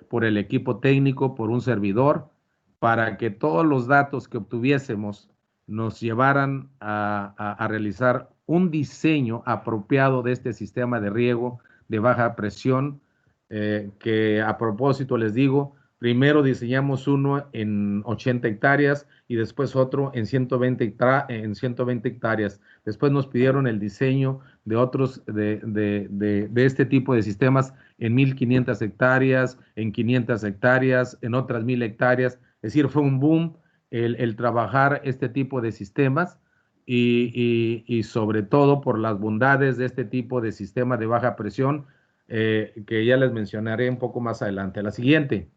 por el equipo técnico, por un servidor, para que todos los datos que obtuviésemos nos llevaran a realizar un diseño apropiado de este sistema de riego de baja presión, que a propósito les digo, primero diseñamos uno en 80 hectáreas y después otro en 120 hectáreas. Después nos pidieron el diseño de otros, de este tipo de sistemas en 1,500 hectáreas, en 500 hectáreas, en otras 1,000 hectáreas. Es decir, fue un boom el trabajar este tipo de sistemas y sobre todo por las bondades de este tipo de sistema de baja presión que ya les mencionaré un poco más adelante. La siguiente.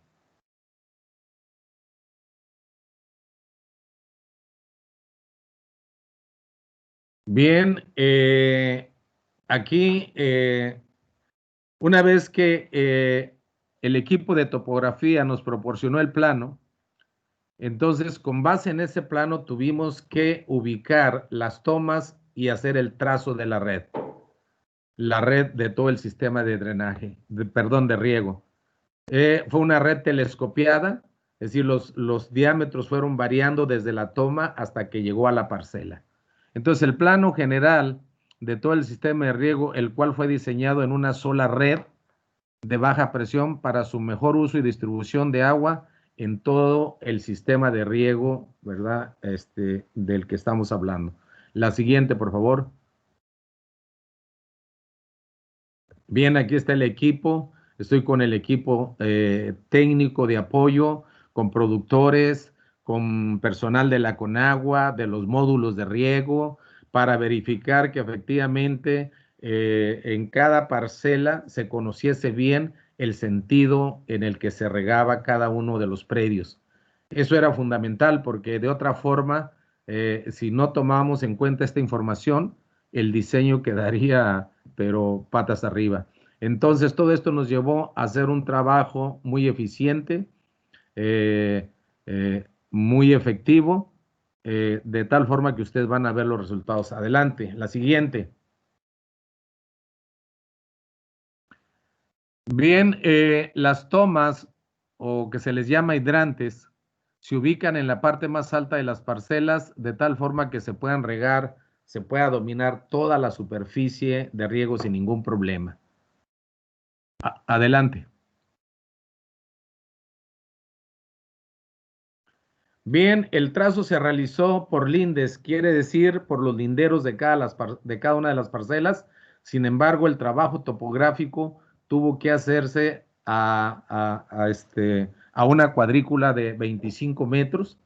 Bien, aquí una vez que el equipo de topografía nos proporcionó el plano, entonces con base en ese plano tuvimos que ubicar las tomas y hacer el trazo de la red de todo el sistema de drenaje, de riego. Fue una red telescopiada, es decir, los diámetros fueron variando desde la toma hasta que llegó a la parcela. Entonces, el plano general de todo el sistema de riego, el cual fue diseñado en una sola red de baja presión para su mejor uso y distribución de agua en todo el sistema de riego, ¿verdad? Del que estamos hablando. La siguiente, por favor. Bien, aquí está el equipo. Estoy con el equipo técnico de apoyo, con productores, con personal de la Conagua, de los módulos de riego, para verificar que efectivamente en cada parcela se conociese bien el sentido en el que se regaba cada uno de los predios. Eso era fundamental porque de otra forma, si no tomamos en cuenta esta información, el diseño quedaría, pero patas arriba. Entonces, todo esto nos llevó a hacer un trabajo muy eficiente, muy efectivo, de tal forma que ustedes van a ver los resultados. Adelante, la siguiente. Bien, las tomas, o que se les llama hidrantes, se ubican en la parte más alta de las parcelas, de tal forma que se puedan regar, se pueda dominar toda la superficie de riego sin ningún problema. Adelante. Bien, el trazo se realizó por lindes, quiere decir por los linderos de cada una de las parcelas. Sin embargo, el trabajo topográfico tuvo que hacerse a una cuadrícula de 25 metros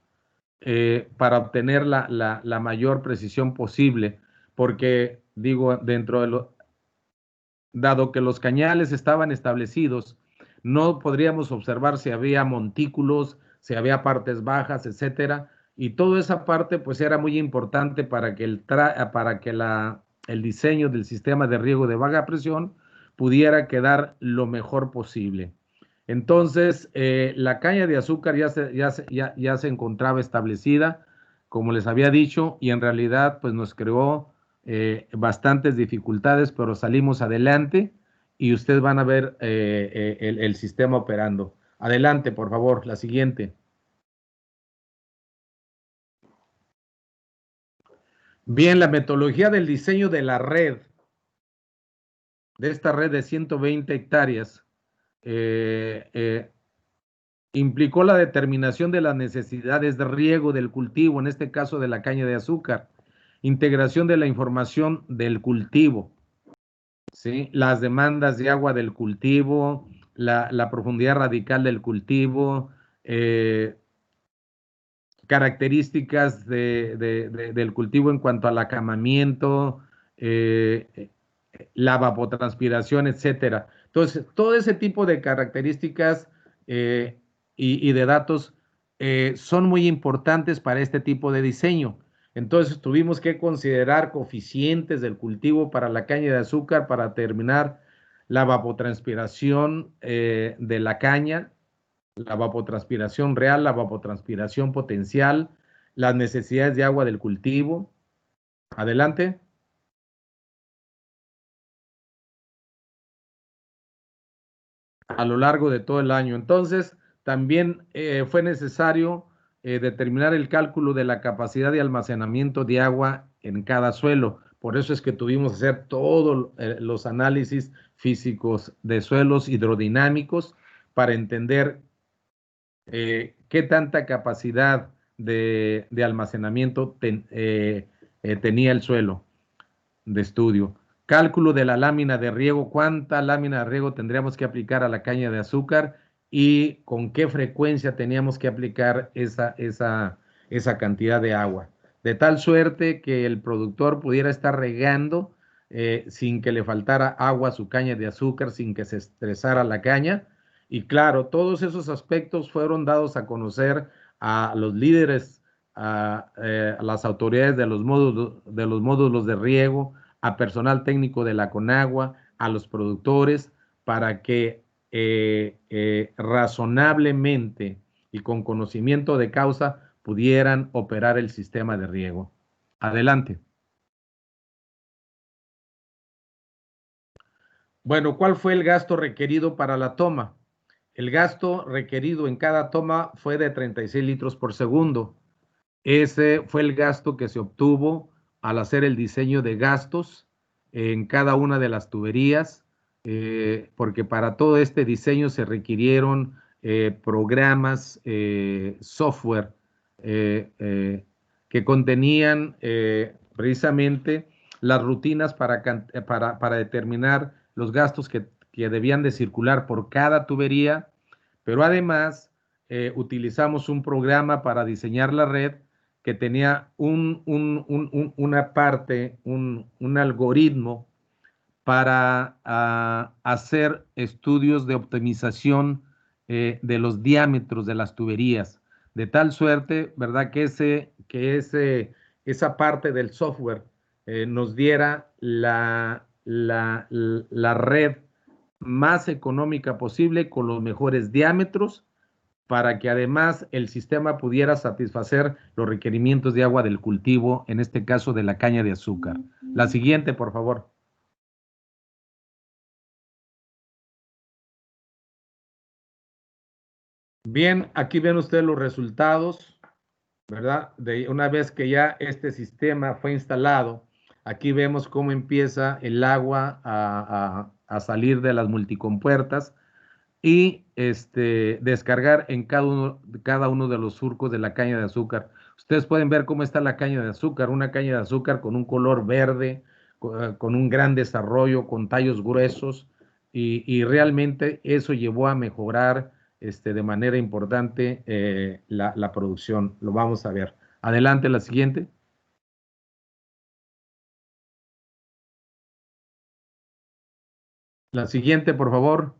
para obtener la mayor precisión posible, porque digo, dado que los cañales estaban establecidos, no podríamos observar si había montículos, si había partes bajas, etcétera, y toda esa parte pues era muy importante para que el diseño del sistema de riego de baja presión pudiera quedar lo mejor posible. Entonces, la caña de azúcar ya se encontraba establecida, como les había dicho, y en realidad pues nos creó bastantes dificultades, pero salimos adelante y ustedes van a ver el sistema operando. Adelante, por favor, la siguiente. Bien, la metodología del diseño de la red, de esta red de 120 hectáreas, implicó la determinación de las necesidades de riego del cultivo, en este caso de la caña de azúcar, integración de la información del cultivo, ¿sí? Las demandas de agua del cultivo, la profundidad radical del cultivo, características del cultivo en cuanto al acamamiento, la evapotranspiración, etcétera. Entonces, todo ese tipo de características y de datos son muy importantes para este tipo de diseño. Entonces, tuvimos que considerar coeficientes del cultivo para la caña de azúcar para determinar la evapotranspiración de la caña, la evapotranspiración real, la evapotranspiración potencial, las necesidades de agua del cultivo. Adelante. A lo largo de todo el año. Entonces, también fue necesario determinar el cálculo de la capacidad de almacenamiento de agua en cada suelo. Por eso es que tuvimos que hacer todos los análisis físicos de suelos hidrodinámicos para entender qué tanta capacidad de almacenamiento tenía el suelo de estudio. Cálculo de la lámina de riego, cuánta lámina de riego tendríamos que aplicar a la caña de azúcar y con qué frecuencia teníamos que aplicar esa cantidad de agua. De tal suerte que el productor pudiera estar regando sin que le faltara agua a su caña de azúcar, sin que se estresara la caña. Y claro, todos esos aspectos fueron dados a conocer a los líderes, a las autoridades de los módulos de riego, a personal técnico de la Conagua, a los productores, para que razonablemente y con conocimiento de causa pudieran operar el sistema de riego. Adelante. Bueno, ¿cuál fue el gasto requerido para la toma? El gasto requerido en cada toma fue de 36 litros por segundo. Ese fue el gasto que se obtuvo al hacer el diseño de gastos en cada una de las tuberías, porque para todo este diseño se requirieron programas, software, que contenían precisamente las rutinas para determinar los gastos que debían de circular por cada tubería, pero además utilizamos un programa para diseñar la red que tenía una parte, un algoritmo para hacer estudios de optimización de los diámetros de las tuberías, de tal suerte, ¿verdad?, que esa parte del software nos diera la red más económica posible con los mejores diámetros, para que además el sistema pudiera satisfacer los requerimientos de agua del cultivo, en este caso de la caña de azúcar. La siguiente, por favor. Bien, aquí ven ustedes los resultados, ¿verdad? De una vez que ya este sistema fue instalado, aquí vemos cómo empieza el agua a salir de las multicompuertas y descargar en cada uno de los surcos de la caña de azúcar. Ustedes pueden ver cómo está la caña de azúcar, una caña de azúcar con un color verde, con un gran desarrollo, con tallos gruesos, y realmente eso llevó a mejorar de manera importante la producción. Lo vamos a ver. Adelante, la siguiente. La siguiente, por favor.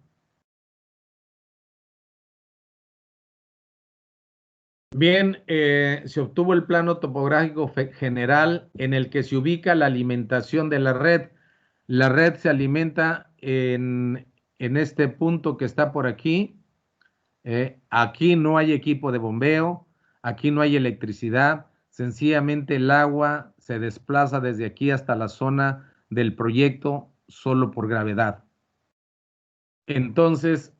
Bien, se obtuvo el plano topográfico general en el que se ubica la alimentación de la red. La red se alimenta en este punto que está por aquí. Aquí no hay equipo de bombeo, aquí no hay electricidad, sencillamente el agua se desplaza desde aquí hasta la zona del proyecto solo por gravedad. Entonces,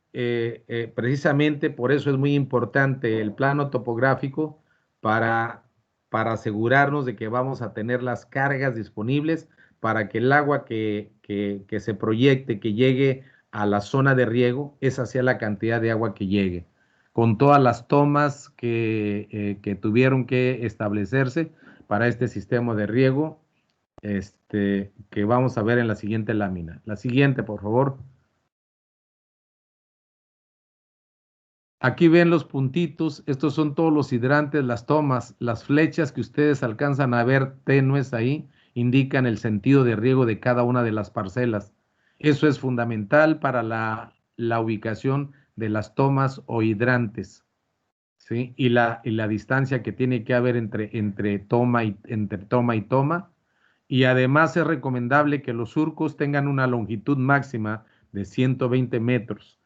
precisamente por eso es muy importante el plano topográfico para asegurarnos de que vamos a tener las cargas disponibles para que el agua que se proyecte, que llegue a la zona de riego, esa sea la cantidad de agua que llegue, con todas las tomas que tuvieron que establecerse para este sistema de riego, que vamos a ver en la siguiente lámina. La siguiente, por favor. Aquí ven los puntitos, estos son todos los hidrantes, las tomas, las flechas que ustedes alcanzan a ver tenues ahí, indican el sentido de riego de cada una de las parcelas. Eso es fundamental para la ubicación de las tomas o hidrantes, ¿sí? Y la distancia que tiene que haber entre toma y toma. Y además es recomendable que los surcos tengan una longitud máxima de 120 metros.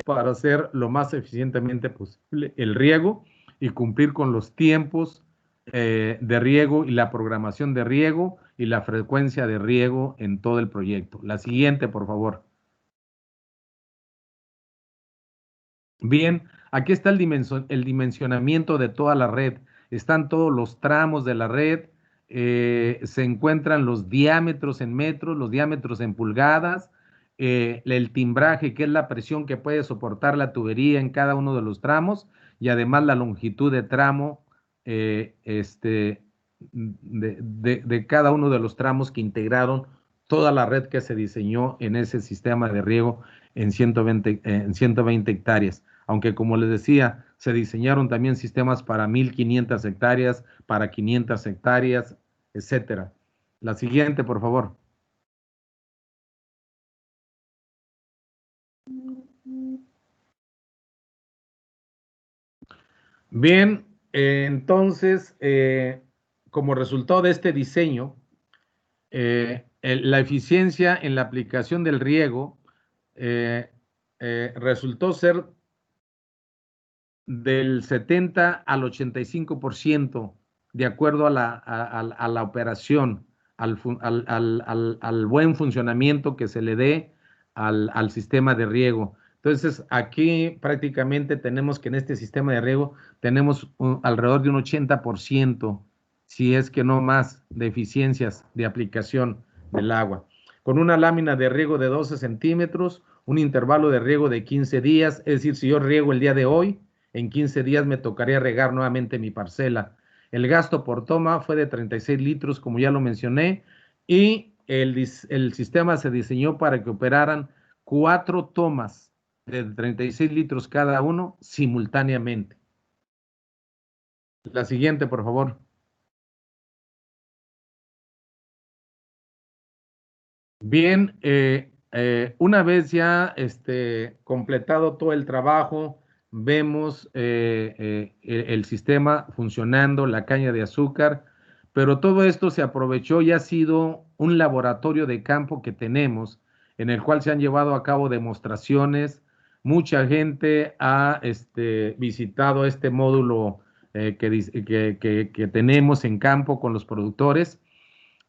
Para hacer lo más eficientemente posible el riego y cumplir con los tiempos de riego y la programación de riego y la frecuencia de riego en todo el proyecto. La siguiente, por favor. Bien, aquí está el dimensionamiento de toda la red. Están todos los tramos de la red, se encuentran los diámetros en metros, los diámetros en pulgadas, el timbraje, que es la presión que puede soportar la tubería en cada uno de los tramos, y además la longitud de tramo de cada uno de los tramos que integraron toda la red que se diseñó en ese sistema de riego en 120 hectáreas. Aunque, como les decía, se diseñaron también sistemas para 1,500 hectáreas, para 500 hectáreas, etcétera. La siguiente, por favor. Bien, entonces, como resultado de este diseño, la eficiencia en la aplicación del riego resultó ser del 70 al 85%, de acuerdo a la operación, al buen funcionamiento que se le dé al sistema de riego. Entonces, aquí prácticamente tenemos que en este sistema de riego tenemos alrededor de un 80%, si es que no más, de eficiencias de aplicación del agua. Con una lámina de riego de 12 centímetros, un intervalo de riego de 15 días, es decir, si yo riego el día de hoy, en 15 días me tocaría regar nuevamente mi parcela. El gasto por toma fue de 36 litros, como ya lo mencioné, y el sistema se diseñó para que operaran 4 tomas de 36 litros cada uno simultáneamente. La siguiente, por favor. Bien, una vez ya completado todo el trabajo, vemos el sistema funcionando, la caña de azúcar, pero todo esto se aprovechó y ha sido un laboratorio de campo que tenemos, en el cual se han llevado a cabo demostraciones. Mucha gente ha visitado este módulo que tenemos en campo con los productores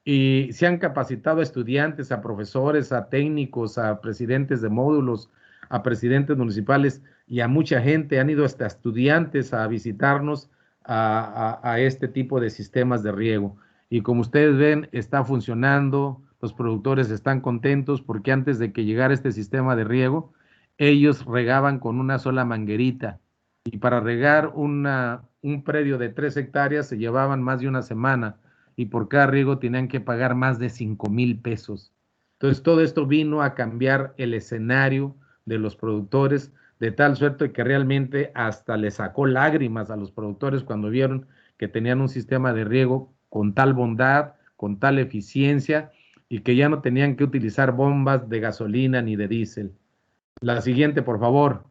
y se han capacitado a estudiantes, a profesores, a técnicos, a presidentes de módulos, a presidentes municipales y a mucha gente. Han ido hasta estudiantes a visitarnos a este tipo de sistemas de riego. Y como ustedes ven, está funcionando, los productores están contentos porque antes de que llegara este sistema de riego, ellos regaban con una sola manguerita. Y para regar un predio de 3 hectáreas se llevaban más de una semana y por cada riego tenían que pagar más de 5,000 pesos. Entonces, todo esto vino a cambiar el escenario de los productores, de tal suerte que realmente hasta le sacó lágrimas a los productores cuando vieron que tenían un sistema de riego con tal bondad, con tal eficiencia, y que ya no tenían que utilizar bombas de gasolina ni de diésel. La siguiente, por favor.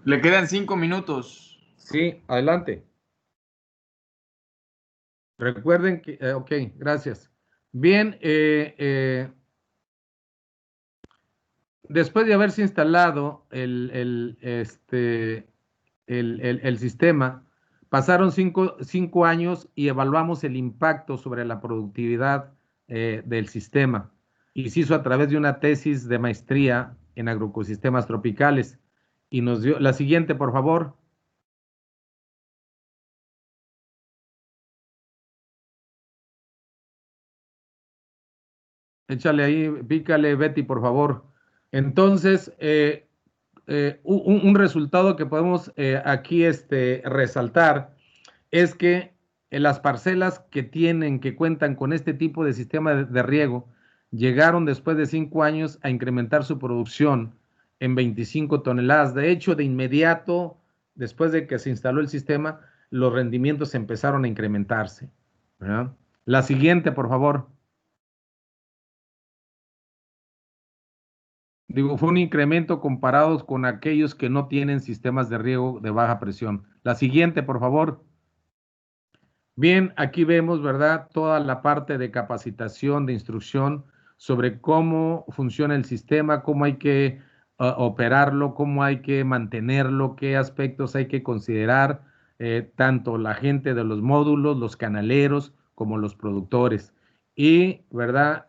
Le quedan 5 minutos. Sí, adelante. Recuerden que, ok, gracias. Bien, después de haberse instalado el sistema, pasaron cinco años y evaluamos el impacto sobre la productividad del sistema. Y se hizo a través de una tesis de maestría en agroecosistemas tropicales. Y nos dio, la siguiente, por favor. Échale ahí, pícale, Betty, por favor. Entonces, un resultado que podemos aquí resaltar es que las parcelas que cuentan con este tipo de sistema de riego llegaron después de 5 años a incrementar su producción en 25 toneladas. De hecho, de inmediato, después de que se instaló el sistema, los rendimientos empezaron a incrementarse, ¿verdad? La siguiente, por favor. Digo, fue un incremento comparados con aquellos que no tienen sistemas de riego de baja presión. La siguiente, por favor. Bien, aquí vemos, ¿verdad? Toda la parte de capacitación, de instrucción sobre cómo funciona el sistema, cómo hay que operarlo, cómo hay que mantenerlo, qué aspectos hay que considerar, tanto la gente de los módulos, los canaleros, como los productores. Y, ¿verdad?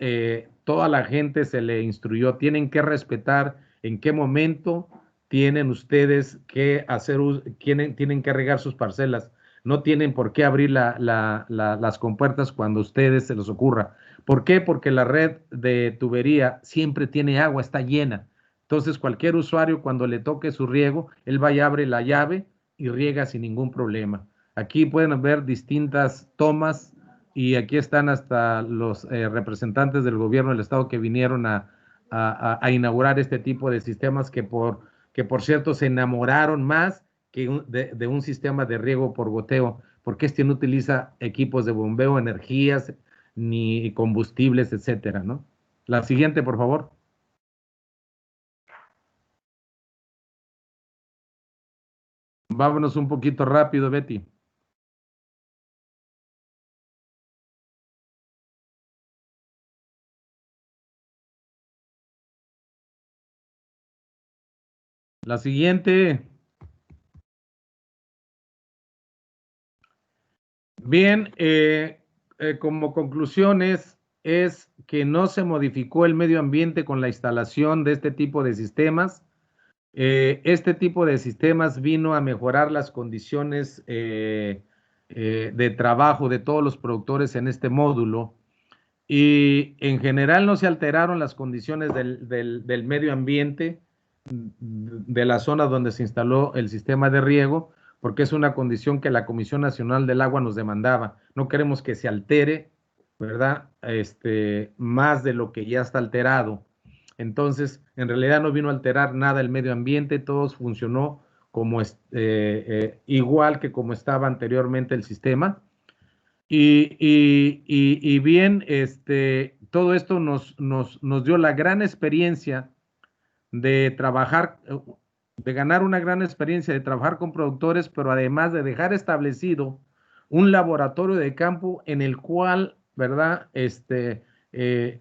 Toda la gente se le instruyó, tienen que respetar en qué momento tienen ustedes que hacer, tienen que regar sus parcelas. No tienen por qué abrir las compuertas cuando a ustedes se les ocurra. ¿Por qué? Porque la red de tubería siempre tiene agua, está llena. Entonces, cualquier usuario, cuando le toque su riego, él va y abre la llave y riega sin ningún problema. Aquí pueden ver distintas tomas y aquí están hasta los representantes del gobierno del estado que vinieron a inaugurar este tipo de sistemas que por cierto se enamoraron más que de un sistema de riego por goteo, porque no utiliza equipos de bombeo, energías, ni combustibles, etcétera, ¿no? La siguiente, por favor. Vámonos un poquito rápido, Betty. La siguiente. Bien, como conclusiones es que no se modificó el medio ambiente con la instalación de este tipo de sistemas. Este tipo de sistemas vino a mejorar las condiciones de trabajo de todos los productores en este módulo y en general no se alteraron las condiciones del medio ambiente de la zona donde se instaló el sistema de riego, porque es una condición que la Comisión Nacional del Agua nos demandaba. No queremos que se altere, ¿verdad? Más de lo que ya está alterado. Entonces, en realidad no vino a alterar nada el medio ambiente, todo funcionó como igual que como estaba anteriormente el sistema. Y bien, todo esto nos dio la gran experiencia de trabajar, de ganar una gran experiencia de trabajar con productores, pero además de dejar establecido un laboratorio de campo en el cual, ¿verdad?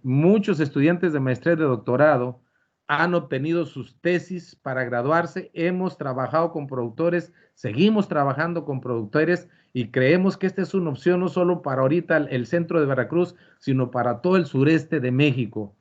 Muchos estudiantes de maestría y de doctorado han obtenido sus tesis para graduarse. Hemos trabajado con productores, seguimos trabajando con productores y creemos que esta es una opción no solo para ahorita el centro de Veracruz, sino para todo el sureste de México.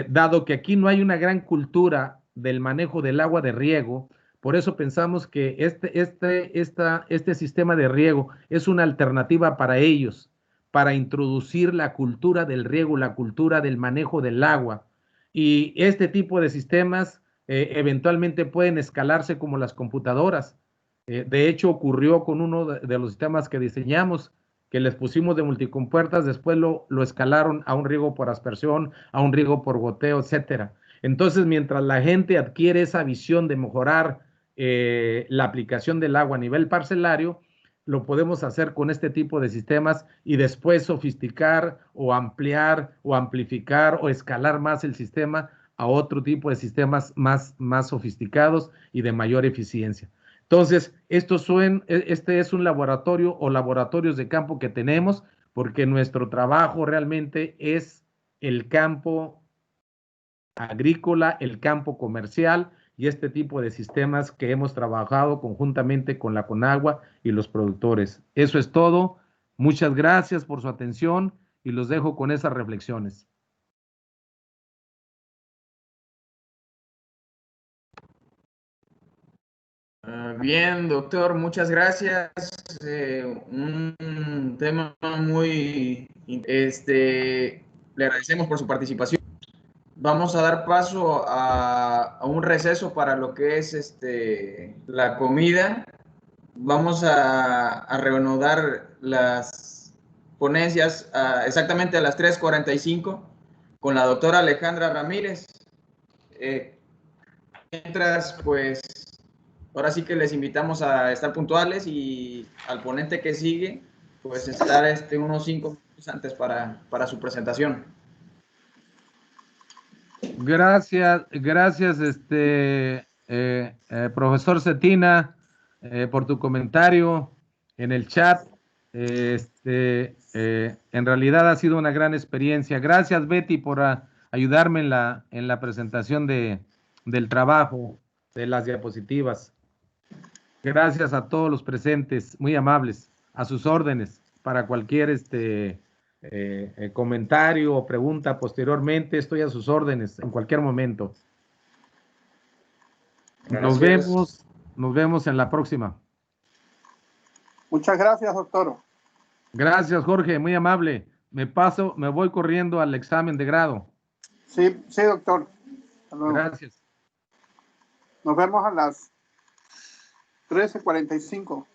Dado que aquí no hay una gran cultura del manejo del agua de riego, por eso pensamos que este sistema de riego es una alternativa para ellos, para introducir la cultura del riego, la cultura del manejo del agua. Y este tipo de sistemas eventualmente pueden escalarse como las computadoras. De hecho, ocurrió con uno de los sistemas que diseñamos, que les pusimos de multicompuertas, después lo escalaron a un riego por aspersión, a un riego por goteo, etcétera. Entonces, mientras la gente adquiere esa visión de mejorar la aplicación del agua a nivel parcelario, lo podemos hacer con este tipo de sistemas y después sofisticar o ampliar o amplificar o escalar más el sistema a otro tipo de sistemas más sofisticados y de mayor eficiencia. Entonces, este es un laboratorio o laboratorios de campo que tenemos porque nuestro trabajo realmente es el campo agrícola, el campo comercial y este tipo de sistemas que hemos trabajado conjuntamente con la Conagua y los productores. Eso es todo. Muchas gracias por su atención y los dejo con esas reflexiones. Bien, doctor, muchas gracias. Un tema muy, le agradecemos por su participación. Vamos a dar paso a un receso para lo que es la comida. Vamos a reanudar las ponencias exactamente a las 3:45 con la doctora Alejandra Ramírez. Mientras, pues, ahora sí que les invitamos a estar puntuales y al ponente que sigue, pues estar unos 5 minutos antes para su presentación. Gracias, profesor Cetina, por tu comentario en el chat. En realidad ha sido una gran experiencia. Gracias, Betty, por ayudarme en la presentación del trabajo, de las diapositivas. Gracias a todos los presentes, muy amables, a sus órdenes para cualquier comentario o pregunta posteriormente. Estoy a sus órdenes en cualquier momento. Nos vemos en la próxima. Muchas gracias, doctor. Gracias, Jorge, muy amable. Me voy corriendo al examen de grado. Sí, doctor. Hasta luego. Gracias. Nos vemos a las 13:45.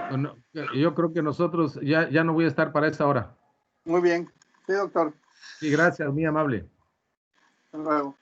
Bueno, yo creo que nosotros ya no voy a estar para esa hora. Muy bien. Sí, doctor. Sí, gracias, muy amable. Hasta luego.